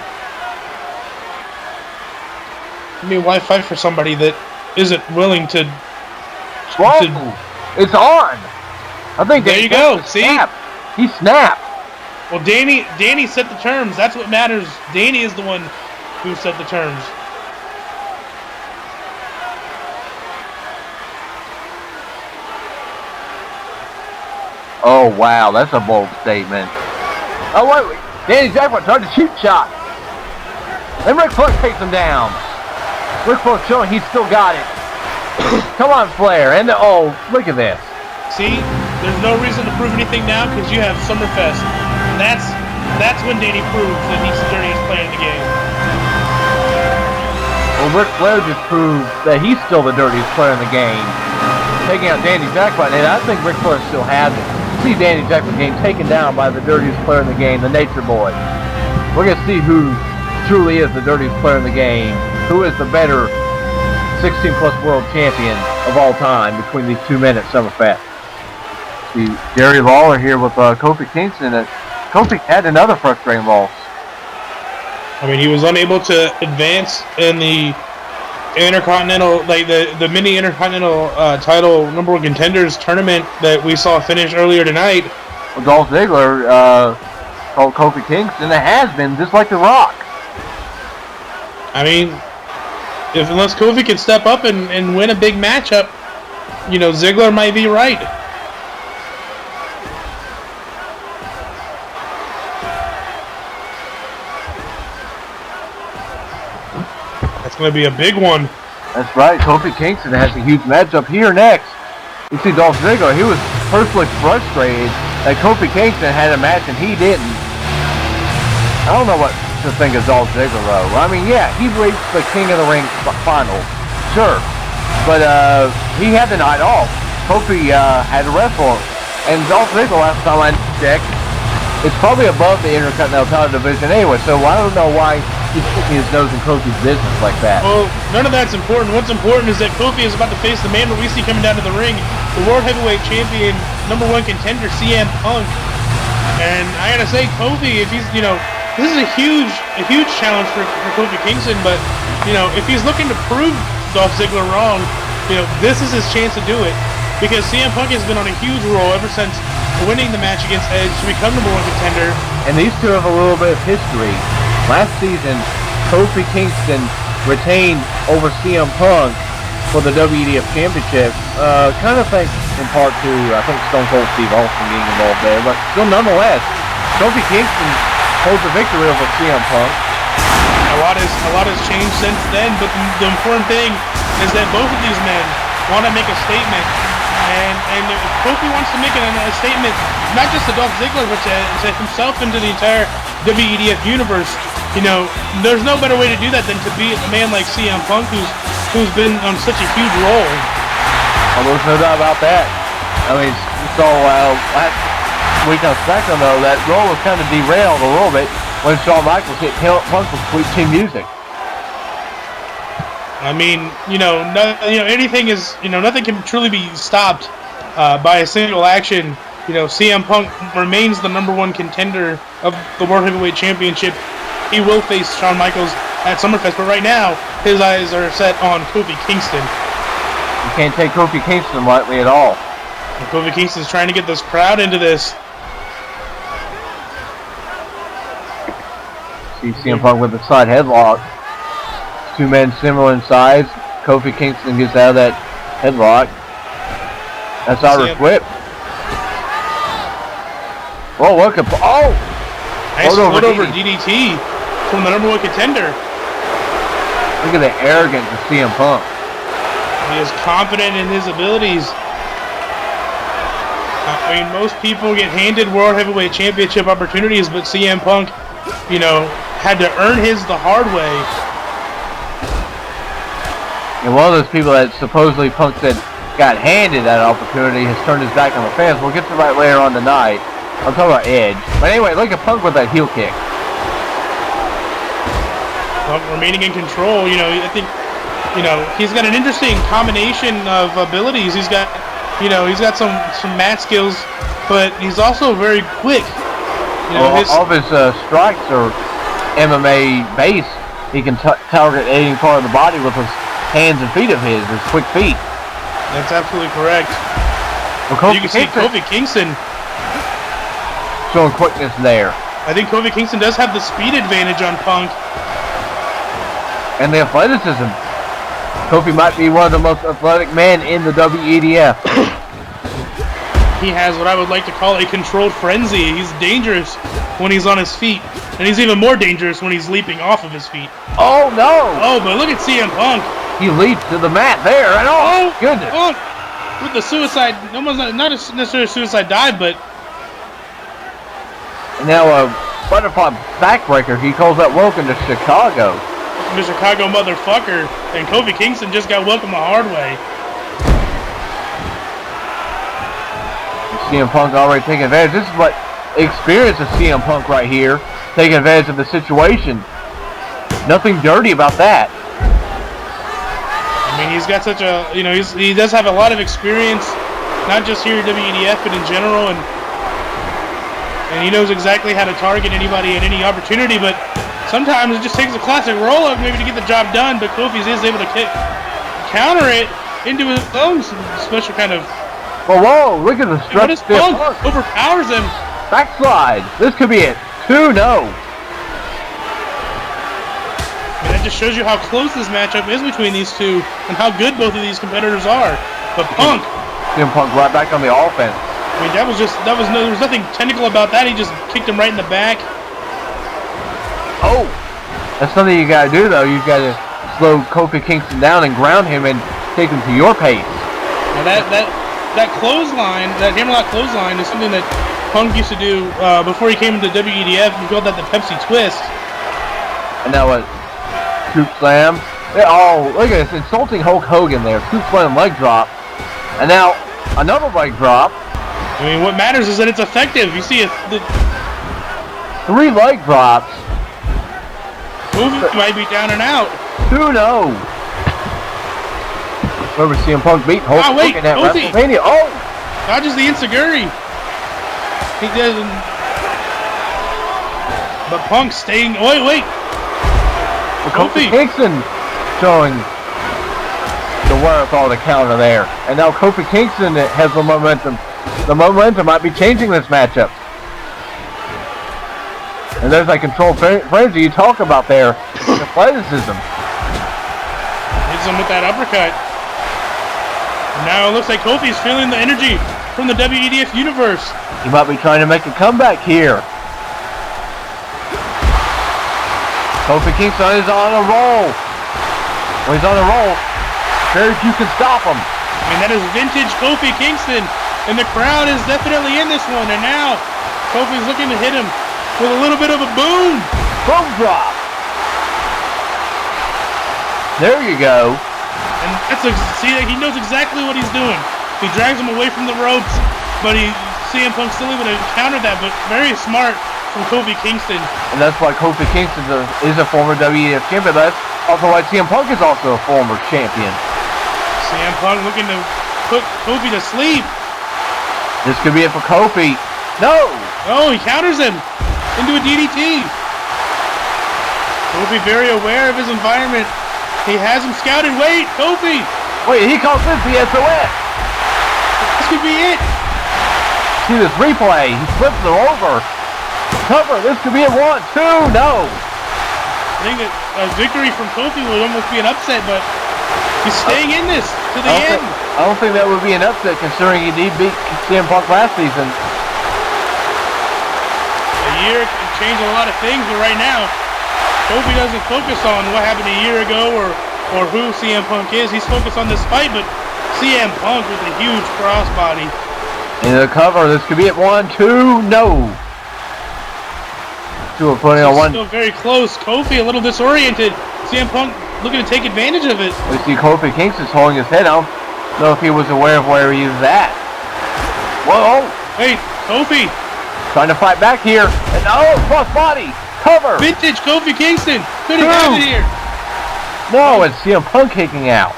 I mean, why fight for somebody that isn't willing to? Whoa! It's on. I think there you go. See, he snapped. Well, Danny set the terms. That's what matters. Danny is the one who set the terms. Oh, wow, that's a bold statement. Oh, wait, Danny Jackpot tried to shoot shot. And Ric Flair takes him down. Ric Flair showing he's still got it. Come on, Flair. And oh, look at this. See, there's no reason to prove anything now because you have Summerfest. That's when Danny proves that he's the dirtiest player in the game. Well, Ric Flair just proved that he's still the dirtiest player in the game. Taking out Danny Jackpot, and I think Ric Flair still has it. See Danny Jackpot getting taken down by the dirtiest player in the game, the Nature Boy. We're going to see who truly is the dirtiest player in the game, who is the better 16-plus world champion of all time between these 2 men at Summerfest. See Jerry Lawler here with Kofi Kingston. Kofi had another frustrating loss. I mean, he was unable to advance in the Intercontinental, like the mini Intercontinental title #1 contenders tournament that we saw finish earlier tonight. Well, Dolph Ziggler called Kofi Kingston. It has been just like The Rock. I mean, unless Kofi can step up and win a big matchup, Ziggler might be right. That's going to be a big one. That's right. Kofi Kingston has a huge matchup here next. You see Dolph Ziggler, he was personally frustrated that Kofi Kingston had a match and he didn't. I don't know what to think of Dolph Ziggler, though. I mean, yeah, he reached the King of the Ring final, sure. But he had the night off. Kofi had to wrestle. And Dolph Ziggler, last time I checked, it's probably above the Intercontinental title division anyway, so I don't know why he's sticking his nose in Kofi's business like that. Well, none of that's important. What's important is that Kofi is about to face the man that we see coming down to the ring, the World Heavyweight Champion, #1 contender, CM Punk. And I gotta say, Kofi, if he's, this is a huge challenge for Kofi Kingston, but, if he's looking to prove Dolph Ziggler wrong, this is his chance to do it. Because CM Punk has been on a huge roll ever since winning the match against Edge to become #1 contender. And these two have a little bit of history. Last season, Kofi Kingston retained over CM Punk for the WEDF Championship. Kind of thanks in part to, I think, Stone Cold Steve Austin being involved there. But still, nonetheless, Kofi Kingston holds the victory over CM Punk. A lot has changed since then, but the important thing is that both of these men want to make a statement. And if Kofi wants to make a statement, not just to Dolph Ziggler, but to himself and to the entire WEDF universe, there's no better way to do that than to be a man like CM Punk, who's been on such a huge roll. Well, there's no doubt about that. I mean, you saw last week on Smackdown, though, that roll was kind of derailed a little bit when Shawn Michaels hit Punk with Sweet Chin Music. I mean, anything is, nothing can truly be stopped by a single action. CM Punk remains the #1 contender of the World Heavyweight Championship. He will face Shawn Michaels at Summerfest, but right now, his eyes are set on Kofi Kingston. You can't take Kofi Kingston lightly at all. And Kofi Kingston's trying to get this crowd into this. See CM Punk with the side headlock. Two men similar in size. Kofi Kingston gets out of that headlock. That's Irish whip. Oh, look at nice foot over DDT from the #1 contender. Look at the arrogance of CM Punk. He is confident in his abilities. I mean, most people get handed World Heavyweight Championship opportunities, but CM Punk, had to earn his the hard way. And one of those people that supposedly Punk said got handed that opportunity has turned his back on the fans. We'll get to that later on tonight. I'm talking about Edge. But anyway, look at Punk with that heel kick. Punk remaining in control. I think, he's got an interesting combination of abilities. He's got, he's got some mat skills, but he's also very quick. All of his strikes are MMA based. He can target any part of the body with his hands and feet of his quick feet. That's absolutely correct. Well, you can see Kofi Kingston showing quickness there. I think Kofi Kingston does have the speed advantage on Punk. And the athleticism. Kofi might be one of the most athletic men in the WEDF. He has what I would like to call a controlled frenzy. He's dangerous when he's on his feet. And he's even more dangerous when he's leaping off of his feet. Oh, no! Oh, but look at CM Punk. He leaped to the mat there, and oh goodness. Oh, with the suicide, almost not necessarily a suicide dive, but... And now a butterfly backbreaker. He calls that welcome to Chicago. The Chicago motherfucker. And Kofi Kingston just got welcomed the hard way. CM Punk already taking advantage. This is what experience of CM Punk right here. Taking advantage of the situation. Nothing dirty about that. I mean, he's got such a, he does have a lot of experience, not just here at WEDF, but in general, and he knows exactly how to target anybody at any opportunity. But Sometimes it just takes a classic roll-up maybe to get the job done, but Kofi is able to counter it into his own special kind of... Whoa, look at the stretch. What is Punk? Overpowers him. Backslide. This could be it. 2-0. And that just shows you how close this matchup is between these two and how good both of these competitors are. But Punk... Punk right back on the offense. I mean, there was nothing technical about that. He just kicked him right in the back. Oh! That's something you gotta do, though. You gotta slow Kofi Kingston down and ground him and take him to your pace. Now that clothesline, that hammerlock clothesline, is something that Punk used to do before he came into WEDF. We called that the Pepsi Twist. And now what? Scoop slam. Oh, look at this, insulting Hulk Hogan there. Scoop slam leg drop. And now another leg drop. I mean, what matters is that it's effective. You see, 3 leg drops. Kofi might be down and out. 2-0. Remember CM Punk beat Hulk Hogan at WrestleMania. Oh! Dodges the Enziguri. He doesn't. But Punk staying. Wait. Kofi Kingston showing the wherewithal to counter there. And now Kofi Kingston has the momentum. The momentum might be changing this matchup. And there's that controlled frenzy you talk about there. Athleticism. Hits him with that uppercut. And now it looks like Kofi's feeling the energy from the WEDF universe. He might be trying to make a comeback here. Kofi Kingston is on a roll. Well, he's on a roll. Very few can stop him. And that is vintage Kofi Kingston. And the crowd is definitely in this one. And now Kofi's looking to hit him with a little bit of a boom. Boom drop. There you go. And see, he knows exactly what he's doing. He drags him away from the ropes, but CM Punk still able to counter that, but very smart from Kofi Kingston. And that's why Kofi Kingston is a former WEF champion. That's also why CM Punk is also a former champion. CM Punk looking to put Kofi to sleep. This could be it for Kofi. No! Oh, he counters him into a DDT. Kofi very aware of his environment. He has him scouted. Wait, Kofi! Wait, he calls this the SOS. This could be it. See this replay. He flips it over. Cover. This could be a 1, 2. No. I think that a victory from Kofi would almost be an upset, but he's staying in this to the end. I don't think that would be an upset considering he did beat CM Punk last season. A year can change a lot of things, but right now, Kofi doesn't focus on what happened a year ago or who CM Punk is. He's focused on this fight, but CM Punk with a huge crossbody. In the cover, this could be it. 1, 2, no. Two are putting on one. Still very close. Kofi a little disoriented. CM Punk looking to take advantage of it. We see Kofi Kingston's holding his head. I don't know if he was aware of where he was at. Whoa! Wait, Kofi trying to fight back here. And cross body. Cover. Vintage Kofi Kingston. Couldn't have it here. No, it's CM Punk kicking out.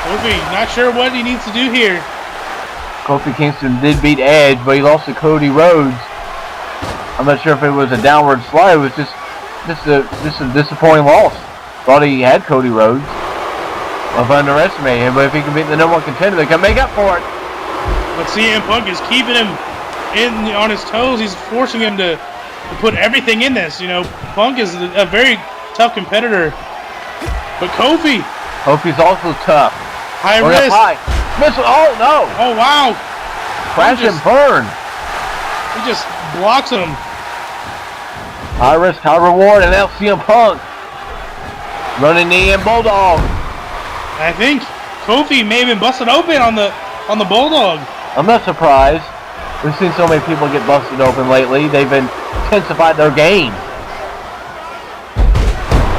Kofi, not sure what he needs to do here. Kofi Kingston did beat Edge, but he lost to Cody Rhodes. I'm not sure if it was a downward slide. It was just a disappointing loss. Thought he had Cody Rhodes. I've underestimated him, but if he can beat the #1 contender, they can make up for it. But CM Punk is keeping him on his toes. He's forcing him to put everything in this. You know, Punk is a very tough competitor. But Kofi's also tough. High risk. Missile. Oh no! Oh wow! Crash and burn. He just blocks him. High risk, high reward, and now CM Punk running knee and bulldog. I think Kofi may have been busted open on the bulldog. I'm not surprised. We've seen so many people get busted open lately. They've intensified their game.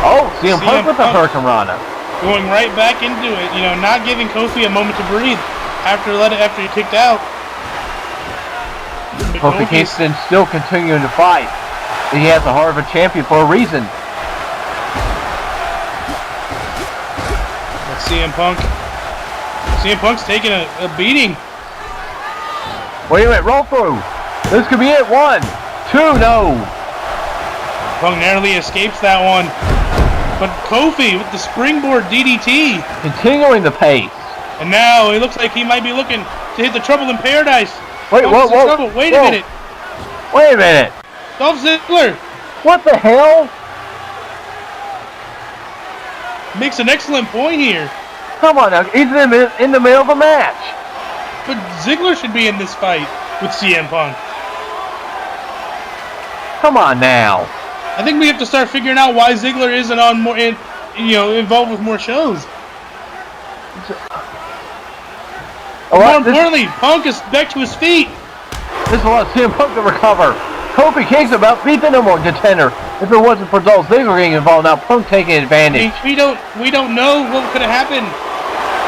Oh, CM Punk with the Hurricane Rana. Going right back into it, you know, not giving Kofi a moment to breathe after he kicked out. Kofi Kingston still continuing to fight. He has the heart of a champion for a reason. Let's CM Punk's taking a beating. Wait a minute, roll through. This could be it. 1, No. Punk narrowly escapes that one. But Kofi with the springboard DDT. Continuing the pace. And now it looks like he might be looking to hit the Trouble in Paradise. Wait, whoa. Wait a minute. Wait a minute. Dolph Ziggler. What the hell? Makes an excellent point here. Come on now. He's in the middle of a match. But Ziggler should be in this fight with CM Punk. Come on now. I think we have to start figuring out why Ziggler isn't on more, involved with more shows. More importantly, Punk is back to his feet. This allows CM Punk to recover. Kofi Kingston about beat the number one contender. If it wasn't for Dolph Ziggler getting involved, now Punk taking advantage. We don't know what could have happened.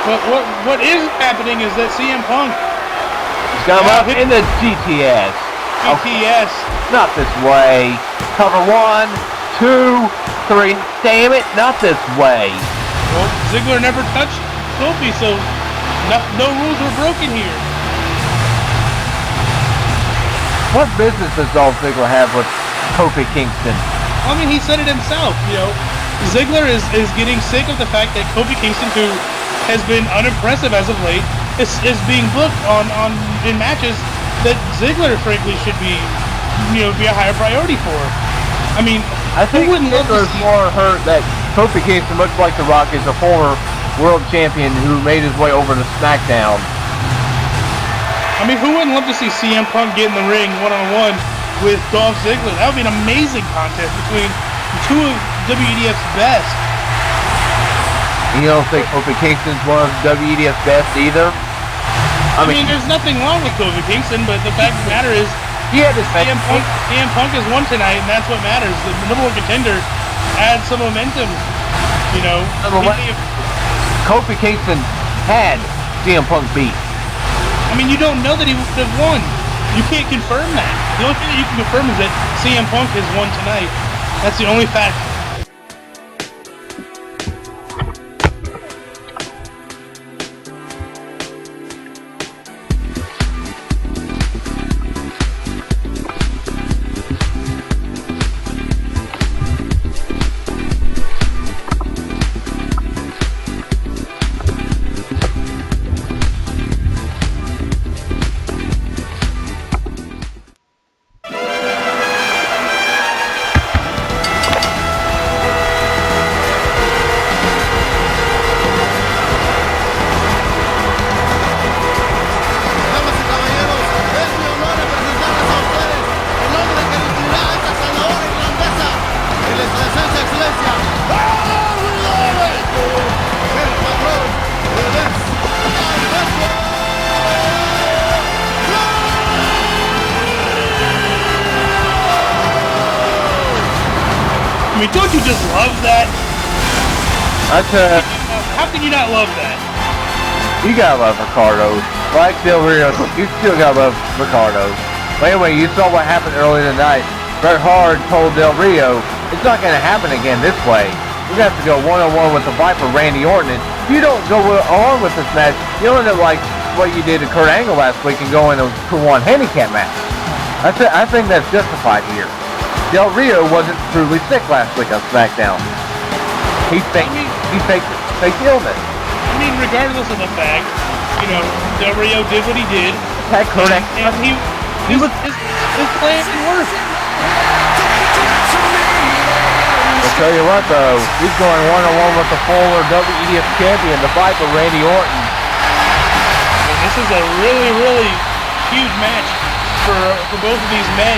But what is happening is that CM Punk has got him up in the GTS. GTS. Not this way. Cover 1, 2, 3. Damn it, not this way. Well, Ziggler never touched Kofi, so no rules were broken here. What business does Dolph Ziggler have with Kofi Kingston? I mean, he said it himself. Ziggler is getting sick of the fact that Kofi Kingston, who has been unimpressive as of late, is being booked in matches that Ziggler, frankly, should be a higher priority for. I mean, I think Ziggler's more hurt that Kofi Kingston, much like The Rock, is a former world champion who made his way over to Smackdown. I mean, who wouldn't love to see CM Punk get in the ring one-on-one with Dolph Ziggler? That would be an amazing contest between two of WEDF's best. You don't think Kofi Kingston's one of WEDF's best either? I mean, there's nothing wrong with Kofi Kingston, but the fact of the matter is, CM Punk has won tonight, and that's what matters. The number one contender adds some momentum. Kofi Kingston had CM Punk beat. I mean, you don't know that he would have won. You can't confirm that. The only thing that you can confirm is that CM Punk has won tonight. That's the only fact. I mean, don't you just love that? How can you not love that? You gotta love Ricardo. Like Del Rio, you still gotta love Ricardo. But anyway, you saw what happened earlier tonight. Bret Hart told Del Rio, it's not gonna happen again this way. We're gonna have to go one-on-one with the Viper, Randy Orton. And if you don't go on with this match, you'll end up like what you did to Kurt Angle last week and go in a 2-1 handicap match. I think that's justified here. Del Rio wasn't truly sick last week on Smackdown. He faked illness. I mean, regardless of the fact, Del Rio did what he did. Had Kurt Angle. And his plan worked. I'll tell you what though, he's going one-on-one with the former WEDF champion, the Viper, Randy Orton. And this is a really, really huge match for both of these men.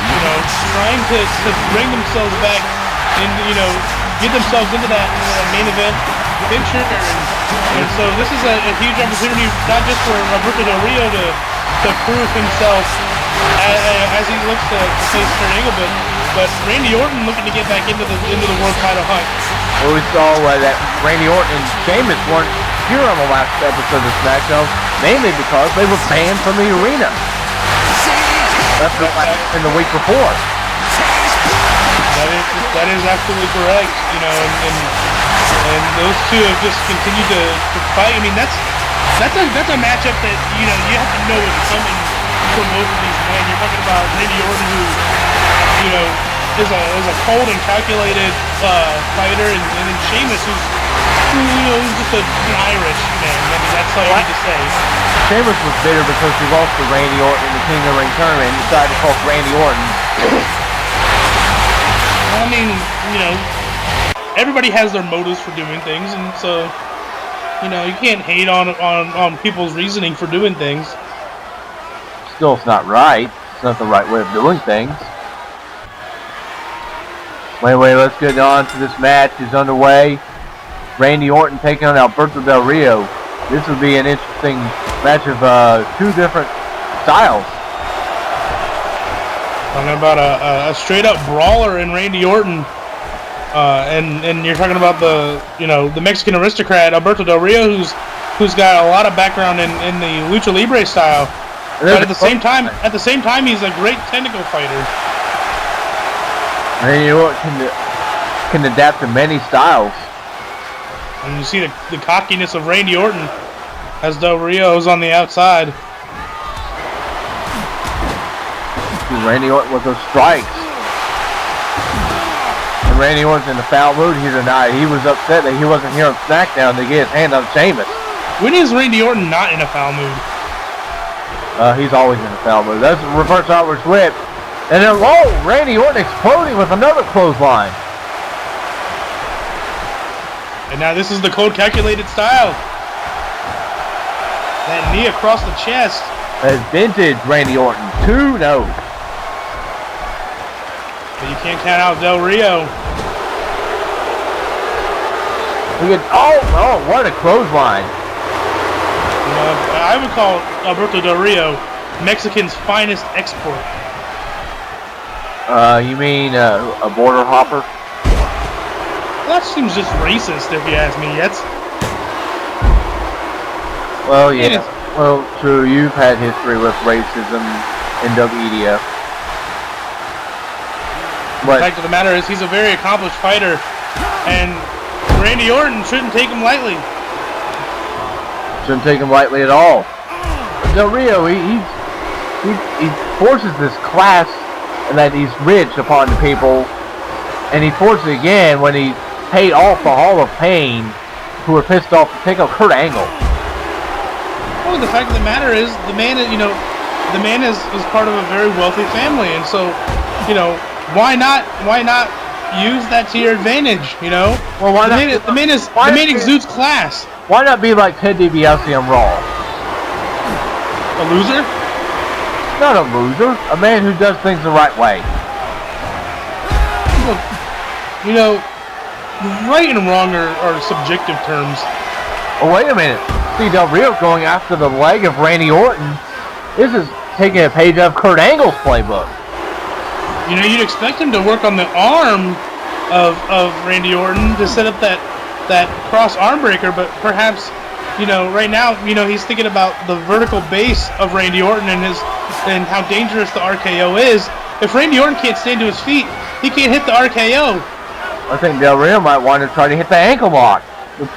Trying to bring themselves back and, get themselves into that main event picture. And so this is a huge opportunity, not just for Alberto Del Rio to prove himself as he looks to face Kurt Angle, but Randy Orton looking to get back into the world title hunt. Well, we saw that Randy Orton and Sheamus weren't here on the last episode of SmackDown, mainly because they were banned from the arena. That's in the week before. That is absolutely correct. And those two have just continued to fight. I mean, that's a matchup that you have to know what's coming for both of these men. You're talking about Randy Orton, who, you know, is a cold and calculated fighter, and then Sheamus, who's just an Irish man. I mean, that's all you need to say. Sheamus was bitter because he lost to Randy Orton in the King of the Ring tournament and decided to call Randy Orton. Well, I mean, you know, everybody has their motives for doing things, and so, you know, you can't hate on people's reasoning for doing things. Still, it's not right. It's not the right way of doing things. Anyway, let's get on to this match. It's underway. Randy Orton taking on Alberto Del Rio. This would be an interesting match of two different styles. Talking about a straight-up brawler in Randy Orton, and you're talking about the Mexican aristocrat Alberto Del Rio, who's got a lot of background in the lucha libre style. But at the same time, he's a great technical fighter. Randy Orton can adapt to many styles. And you see the cockiness of Randy Orton as Del Rio's on the outside. Randy Orton with those strikes. And Randy Orton's in a foul mood here tonight. He was upset that he wasn't here on Smackdown to get his hand on Sheamus. When is Randy Orton not in a foul mood? He's always in a foul mood. That's a reverse outward whip. And then, whoa, Randy Orton exploding with another clothesline. And now this is the cold calculated style. That knee across the chest. That's vintage Randy Orton. 2-0. But you can't count out Del Rio. Oh, what a clothesline. You know, I would call Alberto Del Rio Mexican's finest export. You mean a border hopper? That seems just racist, if you ask me. Well, yeah. Well, true. You've had history with racism in WEDF. The fact of the matter is, he's a very accomplished fighter, and Randy Orton shouldn't take him lightly. Shouldn't take him lightly at all. Del Rio, he forces this class and that he's rich upon the people, and he forces it again when he paid off the Hall of Pain, who were pissed off to take out Kurt Angle. Well, the fact of the matter is, the man is part of a very wealthy family, and so, why not use that to your advantage? Well, why not? The man exudes class. Why not be like Ted DiBiase on Raw? A loser? Not a loser. A man who does things the right way. Right and wrong are subjective terms. Oh, wait a minute. See, Del Rio going after the leg of Randy Orton. This is taking a page out of Kurt Angle's playbook. You'd expect him to work on the arm of Randy Orton to set up that cross arm breaker, but perhaps, right now, he's thinking about the vertical base of Randy Orton and how dangerous the RKO is. If Randy Orton can't stand to his feet, he can't hit the RKO. I think Del Rio might want to try to hit the ankle lock to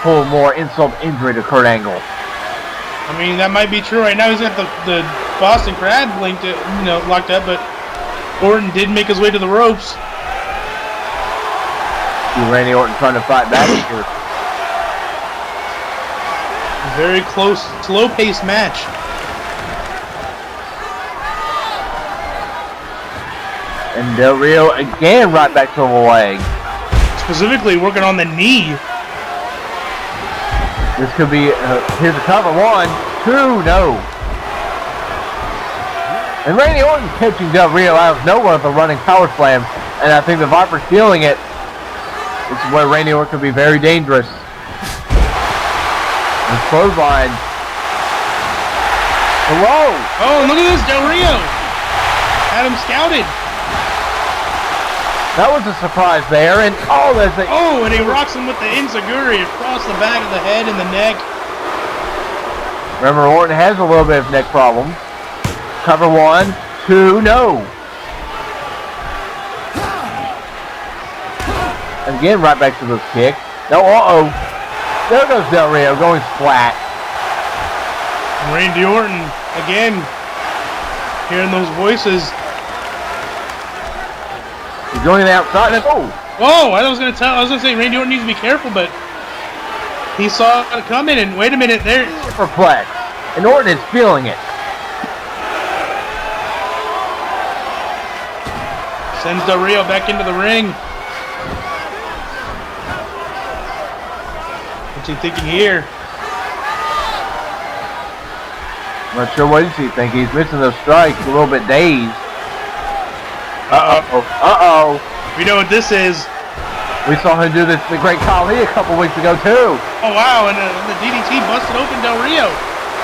pull more insult injury to Kurt Angle. I mean, that might be true. Right now he's got the Boston Crab locked up, but Orton did make his way to the ropes. See Randy Orton trying to fight back here. Very close, slow-paced match. And Del Rio again right back to the leg. Specifically working on the knee. This could be, here's a cover. 1, 2, no. And Randy Orton catching Del Rio out of nowhere with a running power slam. And I think the Viper's feeling it. This is where Randy Orton could be very dangerous. And clothesline. Hello. Oh, look at this, Del Rio. Had him scouted. That was a surprise there, and and he rocks him with the enziguri across the back of the head and the neck. Remember, Orton has a little bit of neck problems. Cover 1, 2, no. And again, right back to the kick. No, there goes Del Rio going flat. Randy Orton again Hearing those voices. He's going to the outside. Oh! Whoa! I was gonna say Randy Orton needs to be careful, but he saw it coming. And wait a minute, there. Perplexed, and Orton is feeling it. Sends Del Rio back into the ring. What's he thinking here? I'm not sure what does he think. He's missing those strikes, a little bit dazed. Uh-oh. We know what this is. We saw him do this the Great Khali a couple weeks ago, too. Oh, wow, and the DDT busted open Del Rio.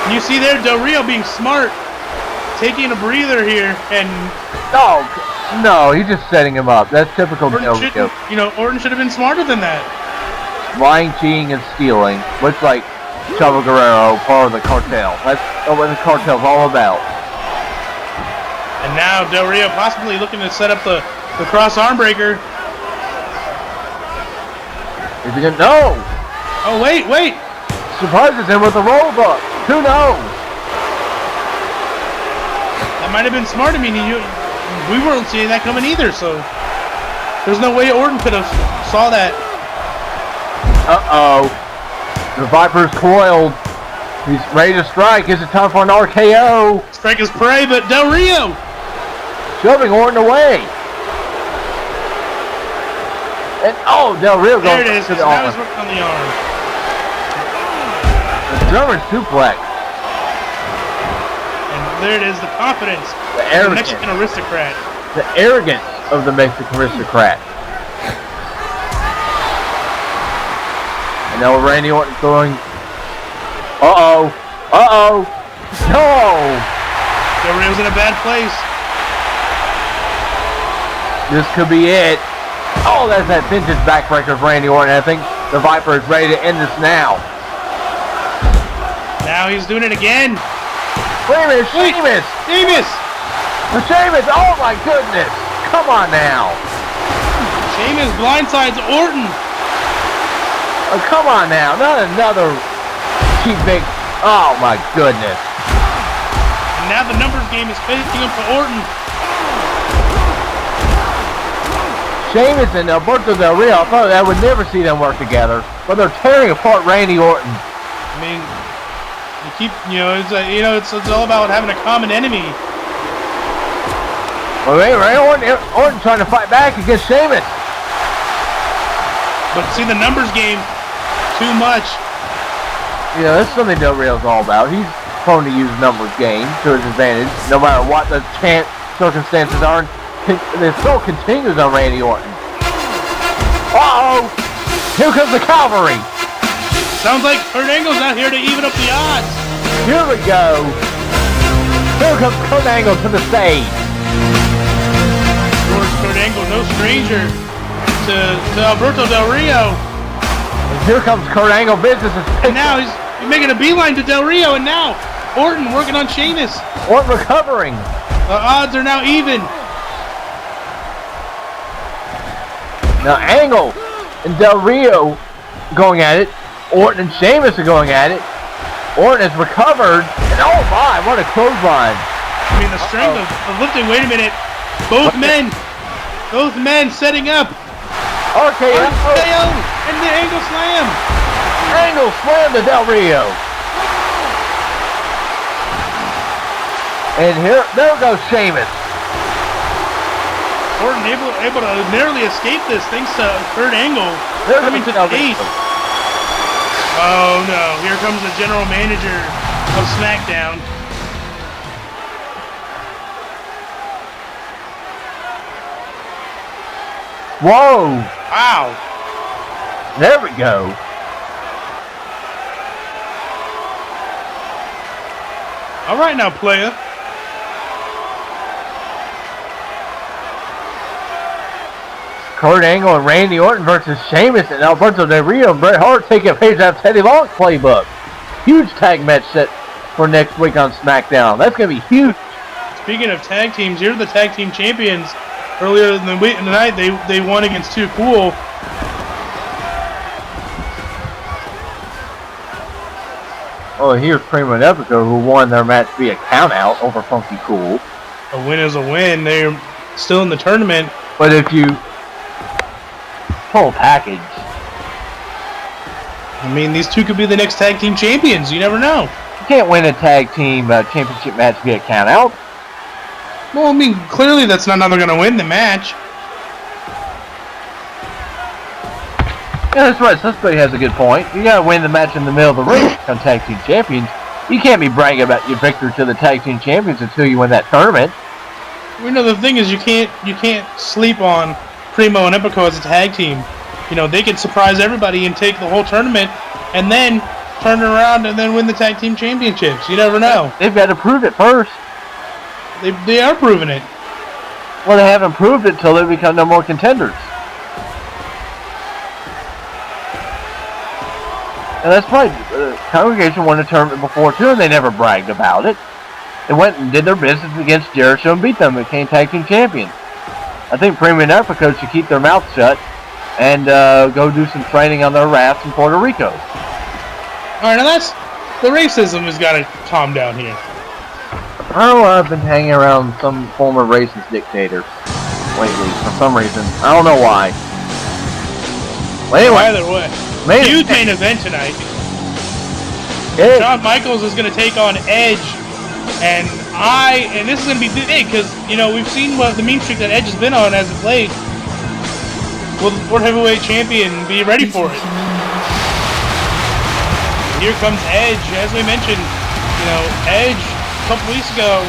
And you see there Del Rio being smart, taking a breather here, and... No, he's just setting him up. That's typical Del Rio. You know, Orton should have been smarter than that. Lying, cheating, and stealing. Looks like Chavo Guerrero, part of the cartel. That's what the cartel's all about. And now Del Rio possibly looking to set up the cross arm breaker. Is he gonna? No! Oh, wait! Surprises him with a roll up. Who knows? That might have been smart. I mean, we weren't seeing that coming either, so there's no way Orton could have saw that. Uh-oh. The Viper's coiled. He's ready to strike. Is it time for an RKO? Strike is prey, but Del Rio shoving Orton away. And Del Rio goes. There it is. Now he's working on the arm. The German suplex. And there it is, the confidence. The Mexican aristocrat. The arrogance of the Mexican aristocrat. And now Randy Orton throwing. Uh-oh. No! Del Rio's in a bad place. This could be it. Oh, that's that vintage backbreaker of Randy Orton. I think the Viper is ready to end this now. Now he's doing it again. Wait a minute, Sheamus! Sheamus! Oh my goodness! Come on now! Sheamus blindsides Orton. Oh, come on now! Not another cheap big. Oh my goodness! And now the numbers game is picking up for Orton. Sheamus and Alberto Del Rio, I thought I would never see them work together, but they're tearing apart Randy Orton. I mean, you keep, it's all about having a common enemy. Well, Orton trying to fight back against Sheamus. But see, the numbers game, too much. Yeah, that's something Del Rio's all about. He's prone to use numbers game to his advantage, no matter what the circumstances are. The still continues on Randy Orton. Uh-oh! Here comes the cavalry! Sounds like Kurt Angle's out here to even up the odds. Here we go! Here comes Kurt Angle to the stage. Of course, Kurt Angle, no stranger to Alberto Del Rio. And here comes Kurt Angle business. And now he's making a beeline to Del Rio, and now Orton working on Sheamus. Orton recovering. The odds are now even. Now Angle and Del Rio going at it. Orton and Sheamus are going at it. Orton has recovered. And oh my, what a clothesline. I mean, the strength of lifting. Wait a minute. Both men setting up. RKO. And the Angle slam. Angle slam to Del Rio. And there goes Sheamus. Orton able to narrowly escape this thanks to Kurt Angle coming to the base. Oh no, here comes the general manager of Smackdown. Whoa! Wow! There we go. All right now, playa. Kurt Angle and Randy Orton versus Sheamus and Alberto Del Rio and Bret Hart taking a page out of Teddy Long's playbook. Huge tag match set for next week on SmackDown. That's going to be huge. Speaking of tag teams, you're the tag team champions. Earlier in the night, they won against Too Cool. Oh, here's Primo and Epico, who won their match via countout over Funky Cool. A win is a win. They're still in the tournament. But if you full package, I mean, these two could be the next tag team champions. You never know. You can't win a tag team championship match via count out. Well, I mean, clearly that's not how they're going to win the match. Yeah, that's right. Somebody has a good point. You gotta win the match in the middle of the ring to become tag team champions. You can't be bragging about your victory to the tag team champions until you win that tournament. You know, the thing is, you can't sleep on Primo and Epico as a tag team. You know, they could surprise everybody and take the whole tournament, and then turn around and then win the tag team championships. You never know. They've got to prove it first. They are proving it. Well, they haven't proved it till they become no more contenders. And that's right. The congregation won a tournament before too, and they never bragged about it. They went and did their business against Jericho and beat them and became tag team champions. I think Primo and Epico should keep their mouths shut and go do some training on their rafts in Puerto Rico. All right, now that's the racism has got to calm down here. Oh, I've been hanging around some former racist dictator lately for some reason. I don't know why. Well, anyway, Either way, huge main event tonight. Shawn Michaels is going to take on Edge, and this is going to be big because we've seen what the mean streak that Edge has been on as of late. Will the World Heavyweight Champion be ready for it? Here comes Edge, as we mentioned. Edge a couple weeks ago,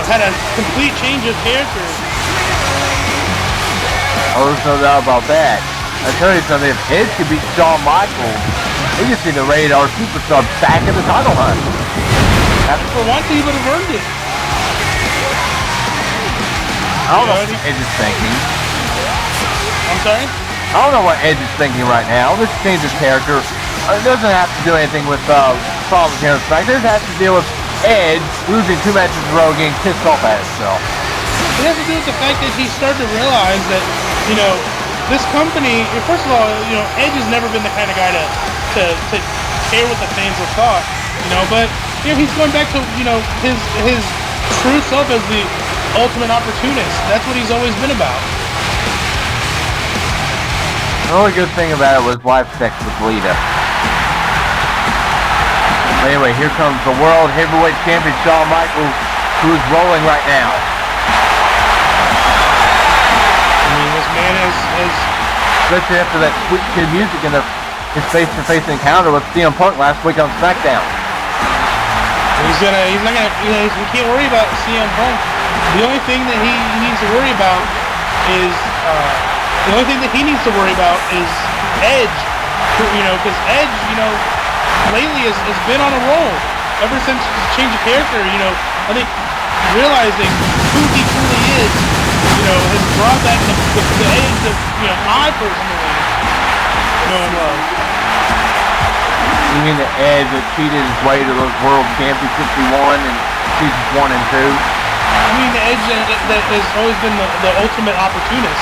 had a complete change of character. Oh, there's no doubt about that. I tell you something, if Edge could beat Shawn Michaels, we just see the rated R superstar back in the title hunt. For once, he would have earned it. I don't know what Edge is thinking. I'm sorry? I don't know what Edge is thinking right now. This change of character doesn't have to do anything with problems here in SmackDown. It has to deal with Edge losing 2 matches in a row, getting pissed off at himself. It has to do with the fact that he started to realize that, this company, first of all, Edge has never been the kind of guy to care what the fans have thought, but, he's going back to, his true self as the ultimate opportunist. That's what he's always been about. The only good thing about it was live sex with Lita. Anyway, here comes the World Heavyweight Champion Shawn Michaels, who is rolling right now. I mean, this man is especially after that sweet kid music and his face-to-face encounter with CM Punk last week on Smackdown. He can't worry about CM Punk. The only thing that he needs to worry about is Edge. Because Edge, lately has been on a roll. Ever since his change of character, I think realizing who he truly is, has brought back the Edge that, I personally know and love. You mean the Edge that cheated his way to those World Championships he won in seasons 1 and 2? I mean the Edge that has always been the ultimate opportunist,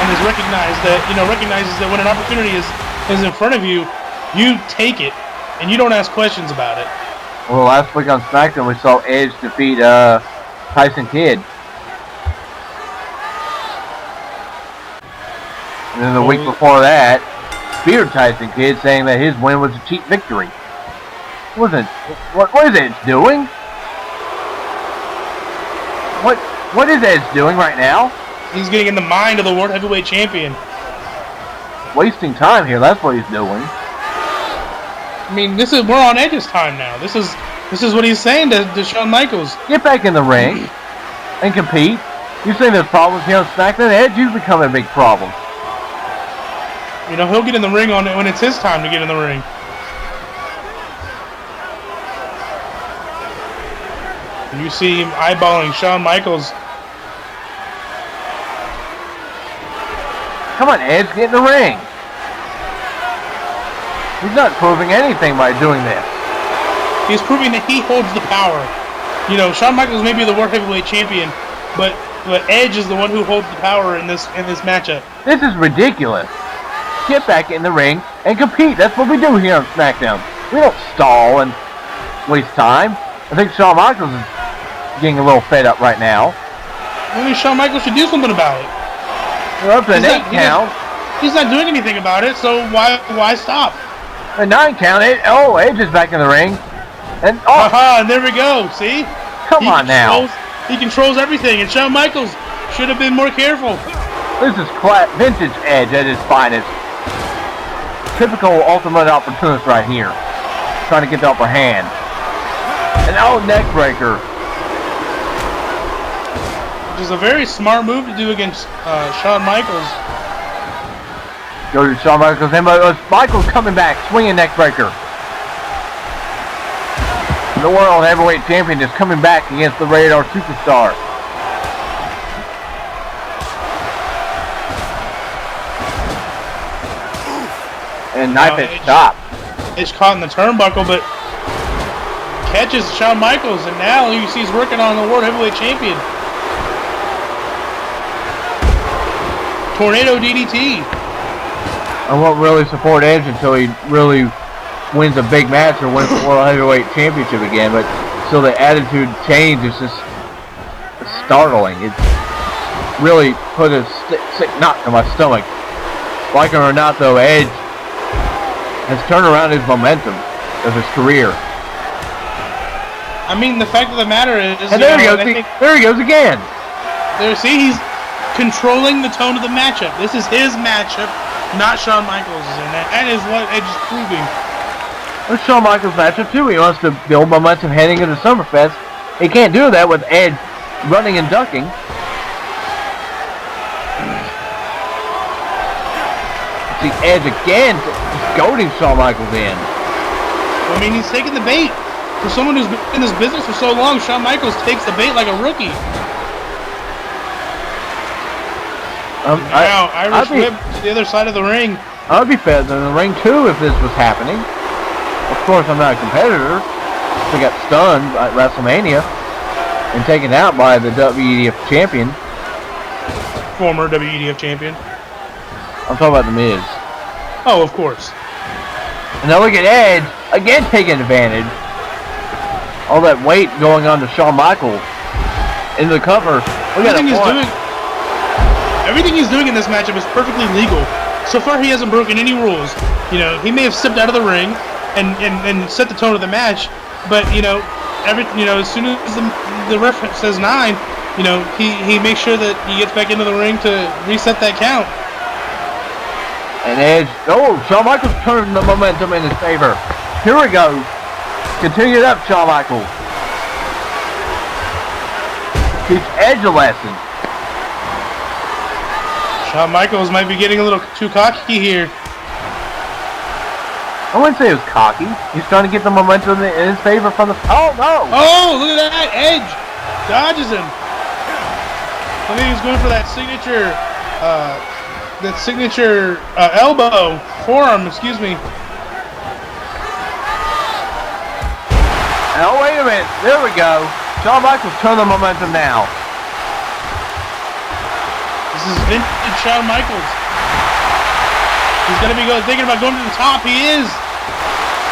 and has recognizes that when an opportunity is in front of you, you take it, and you don't ask questions about it. Well, last week on SmackDown, we saw Edge defeat Tyson Kidd. And then the week before that, speared Tyson Kidd, saying that his win was a cheap victory. What is Edge doing? What is Edge doing right now? He's getting in the mind of the World Heavyweight Champion. Wasting time here, that's what he's doing. I mean, we're on Edge's time now. This is what he's saying to Shawn Michaels. Get back in the ring and compete. You say there's problems here on SmackDown, Edge, you've become a big problem. He'll get in the ring when it's his time to get in the ring. You see him eyeballing Shawn Michaels. Come on, Edge, get in the ring. He's not proving anything by doing this. He's proving that he holds the power. Shawn Michaels may be the World Heavyweight Champion, but Edge is the one who holds the power in this matchup. This is ridiculous. Get back in the ring and compete. That's what we do here on SmackDown. We don't stall and waste time. I think Shawn Michaels is getting a little fed up right now. Maybe Shawn Michaels should do something about it. We're up to an 8 count. He's not doing anything about it, so why stop? A 9 count. Edge is back in the ring. And and there we go. See? Come on now. He controls everything, and Shawn Michaels should have been more careful. This is vintage Edge at his finest. Typical ultimate opportunist right here. Trying to get the upper hand. And neck breaker. Which is a very smart move to do against Shawn Michaels. Go to Shawn Michaels. And Michaels coming back, swinging neck breaker. The World Heavyweight Champion is coming back against the Radar Superstar. And knife it stopped. It's caught in the turnbuckle, but catches Shawn Michaels, and now you see he's working on the World Heavyweight Champion. Tornado DDT. I won't really support Edge until he really wins a big match or wins the World Heavyweight Championship again, but still the attitude change is just startling. It really put a sick knot to my stomach. Like it or not, though, Edge has turned around his momentum of his career. I mean, the fact of the matter is... And there he goes. There he goes again. See, he's controlling the tone of the matchup. This is his matchup, not Shawn Michaels', and that is what Edge is proving. It's Shawn Michaels' matchup, too. He wants to build momentum heading into Summerfest. He can't do that with Edge running and ducking. See Edge again, just goading Shawn Michaels in. I mean, he's taking the bait. For someone who's been in this business for so long, Shawn Michaels takes the bait like a rookie. Now, Irish whip to the other side of the ring. I would be fed in the ring, too, if this was happening. Of course, I'm not a competitor. We got stunned at WrestleMania and taken out by the WEDF champion. Former WEDF champion. I'm talking about The Miz. Oh, of course. And now look at Edge, again taking advantage. All that weight going on to Shawn Michaels. Into the cover. Everything he's doing in this matchup is perfectly legal. So far, he hasn't broken any rules. You know, he may have stepped out of the ring and set the tone of the match, but as soon as the ref says 9, he makes sure that he gets back into the ring to reset that count. And Edge, Shawn Michaels turned the momentum in his favor. Here we go. Continue it up, Shawn Michaels. Teach Edge a lesson. Shawn Michaels might be getting a little too cocky here. I wouldn't say it was cocky. He's trying to get the momentum in his favor from the... Oh, no! Oh, look at that! Edge dodges him. I think he's going for that signature elbow, forearm, excuse me. Oh, wait a minute. There we go. Shawn Michaels turned the momentum now. This is vintage Shawn Michaels. He's going to be thinking about going to the top. He is.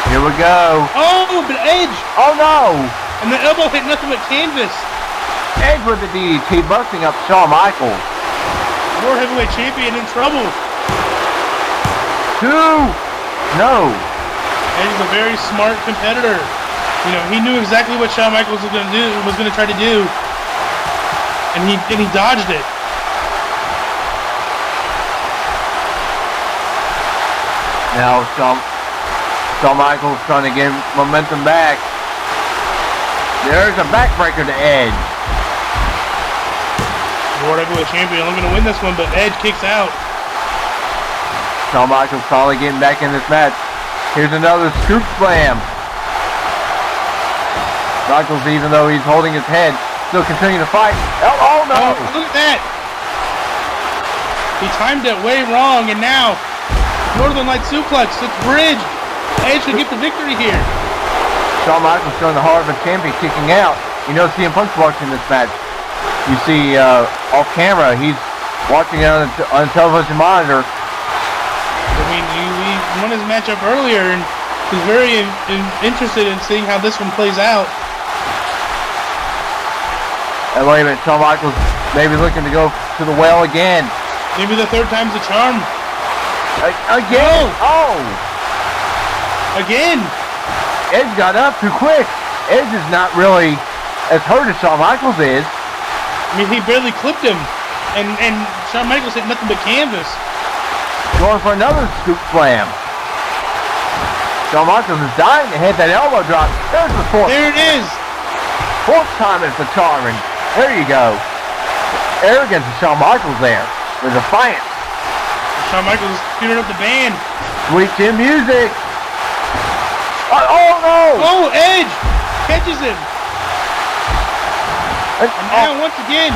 Here we go. Oh, but Edge. Oh, no. And the elbow hit nothing but canvas. Edge with the DDT, busting up Shawn Michaels. World Heavyweight Champion in trouble. 2. No. Edge is a very smart competitor. He knew exactly what Shawn Michaels was going to try to do. And he dodged it. Now Shawn Michaels trying to get momentum back. There's a backbreaker to Edge. World Heavyweight Champion looking to win this one, but Edge kicks out. Shawn Michaels probably getting back in this match. Here's another scoop slam. Michaels, even though he's holding his head, still continuing to fight. Oh no! Oh, look at that! He timed it way wrong, and now Northern Light suplex. It's bridged. Edge should get the victory here. Shawn Michaels showing the heart of a champion, kicking out. CM Punk's watching this match. You see off camera, he's watching it on a television monitor. I mean, he won his matchup earlier, and he's very interested in seeing how this one plays out. And wait a minute, Shawn Michaels maybe looking to go to the well again. Maybe the third time's the charm. Again? Oh! Again! Edge got up too quick. Edge is not really as hurt as Shawn Michaels is. I mean, he barely clipped him. And Shawn Michaels hit nothing but canvas. Going for another scoop slam. Shawn Michaels is dying to hit that elbow drop. There's the fourth. There it is. Fourth time is the charming. There you go. Arrogance of Shawn Michaels there. The defiance. Shawn Michaels is shooting up the band. Sweet chin music. Oh no! Oh, Edge catches him. And now once again.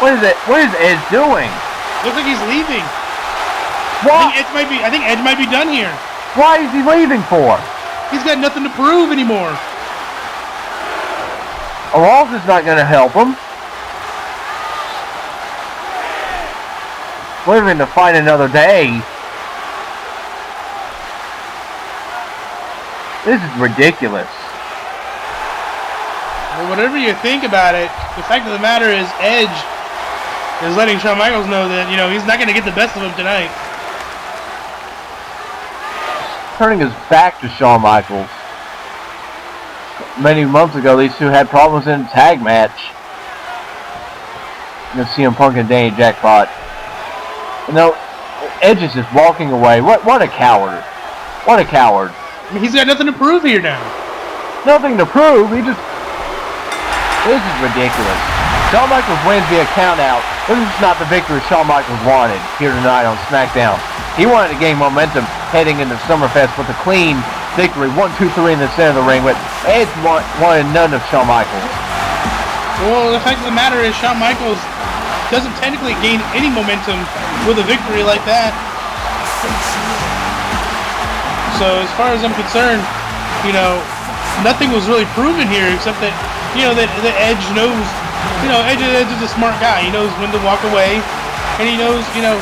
What is it? What is Edge doing? Looks like he's leaving. What? I think Edge might be done here. Why is he leaving for? He's got nothing to prove anymore. A loss is not going to help him. Living to fight another day. This is ridiculous. Well, whatever you think about it, the fact of the matter is Edge is letting Shawn Michaels know that, you know, he's not going to get the best of him tonight. Turning his back to Shawn Michaels. Many months ago, these two had problems in a tag match. You know, CM Punk and Danny Jackpot. You know, Edge is just walking away. What a coward. What a coward. I mean, he's got nothing to prove here now. Nothing to prove. This is ridiculous. Shawn Michaels wins via countout. This is not the victory Shawn Michaels wanted here tonight on Smackdown. He wanted to gain momentum heading into Summerfest with a clean victory. 1, 2, 3 in the center of the ring. But Edge wanted none of Shawn Michaels. Well, the fact of the matter is Shawn Michaels doesn't technically gain any momentum with a victory like that. So as far as I'm concerned, you know, nothing was really proven here except that, you know, that Edge knows, you know, Edge is a smart guy. He knows when to walk away, and he knows, you know,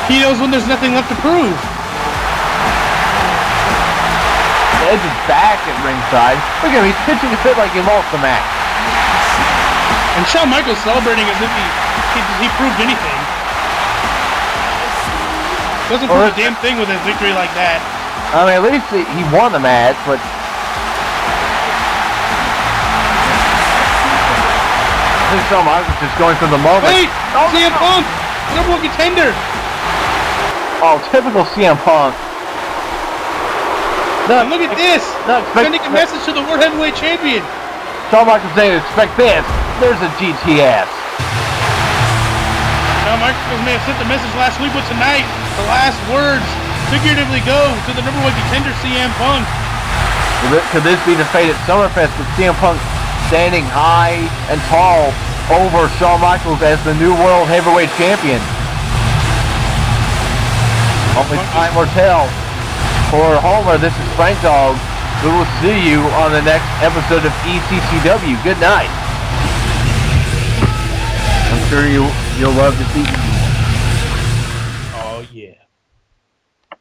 he knows when there's nothing left to prove. Edge is back at ringside. Look at him, he's pitching a fit like he lost the match. And Shawn Michaels celebrating as if he proved anything. Doesn't prove a damn thing with his victory like that. I mean, at least he won the match, but I think Shawn Michaels just going through the moment. Wait! CM Punk! Number 1 contender! Oh, typical CM Punk. And look at this! Sending a message to the World Heavyweight Champion! Shawn Michaels saying, expect this. There's a GTS. Shawn Michaels may have sent the message last week, but tonight, the last words figuratively go to the number 1 contender, CM Punk. Could this be the fate at Summerfest with CM Punk standing high and tall over Shawn Michaels as the new World Heavyweight Champion? Only time will tell. For Homer, this is Frank Dog. We will see you on the next episode of ECCW. Good night. I'm sure you'll love to see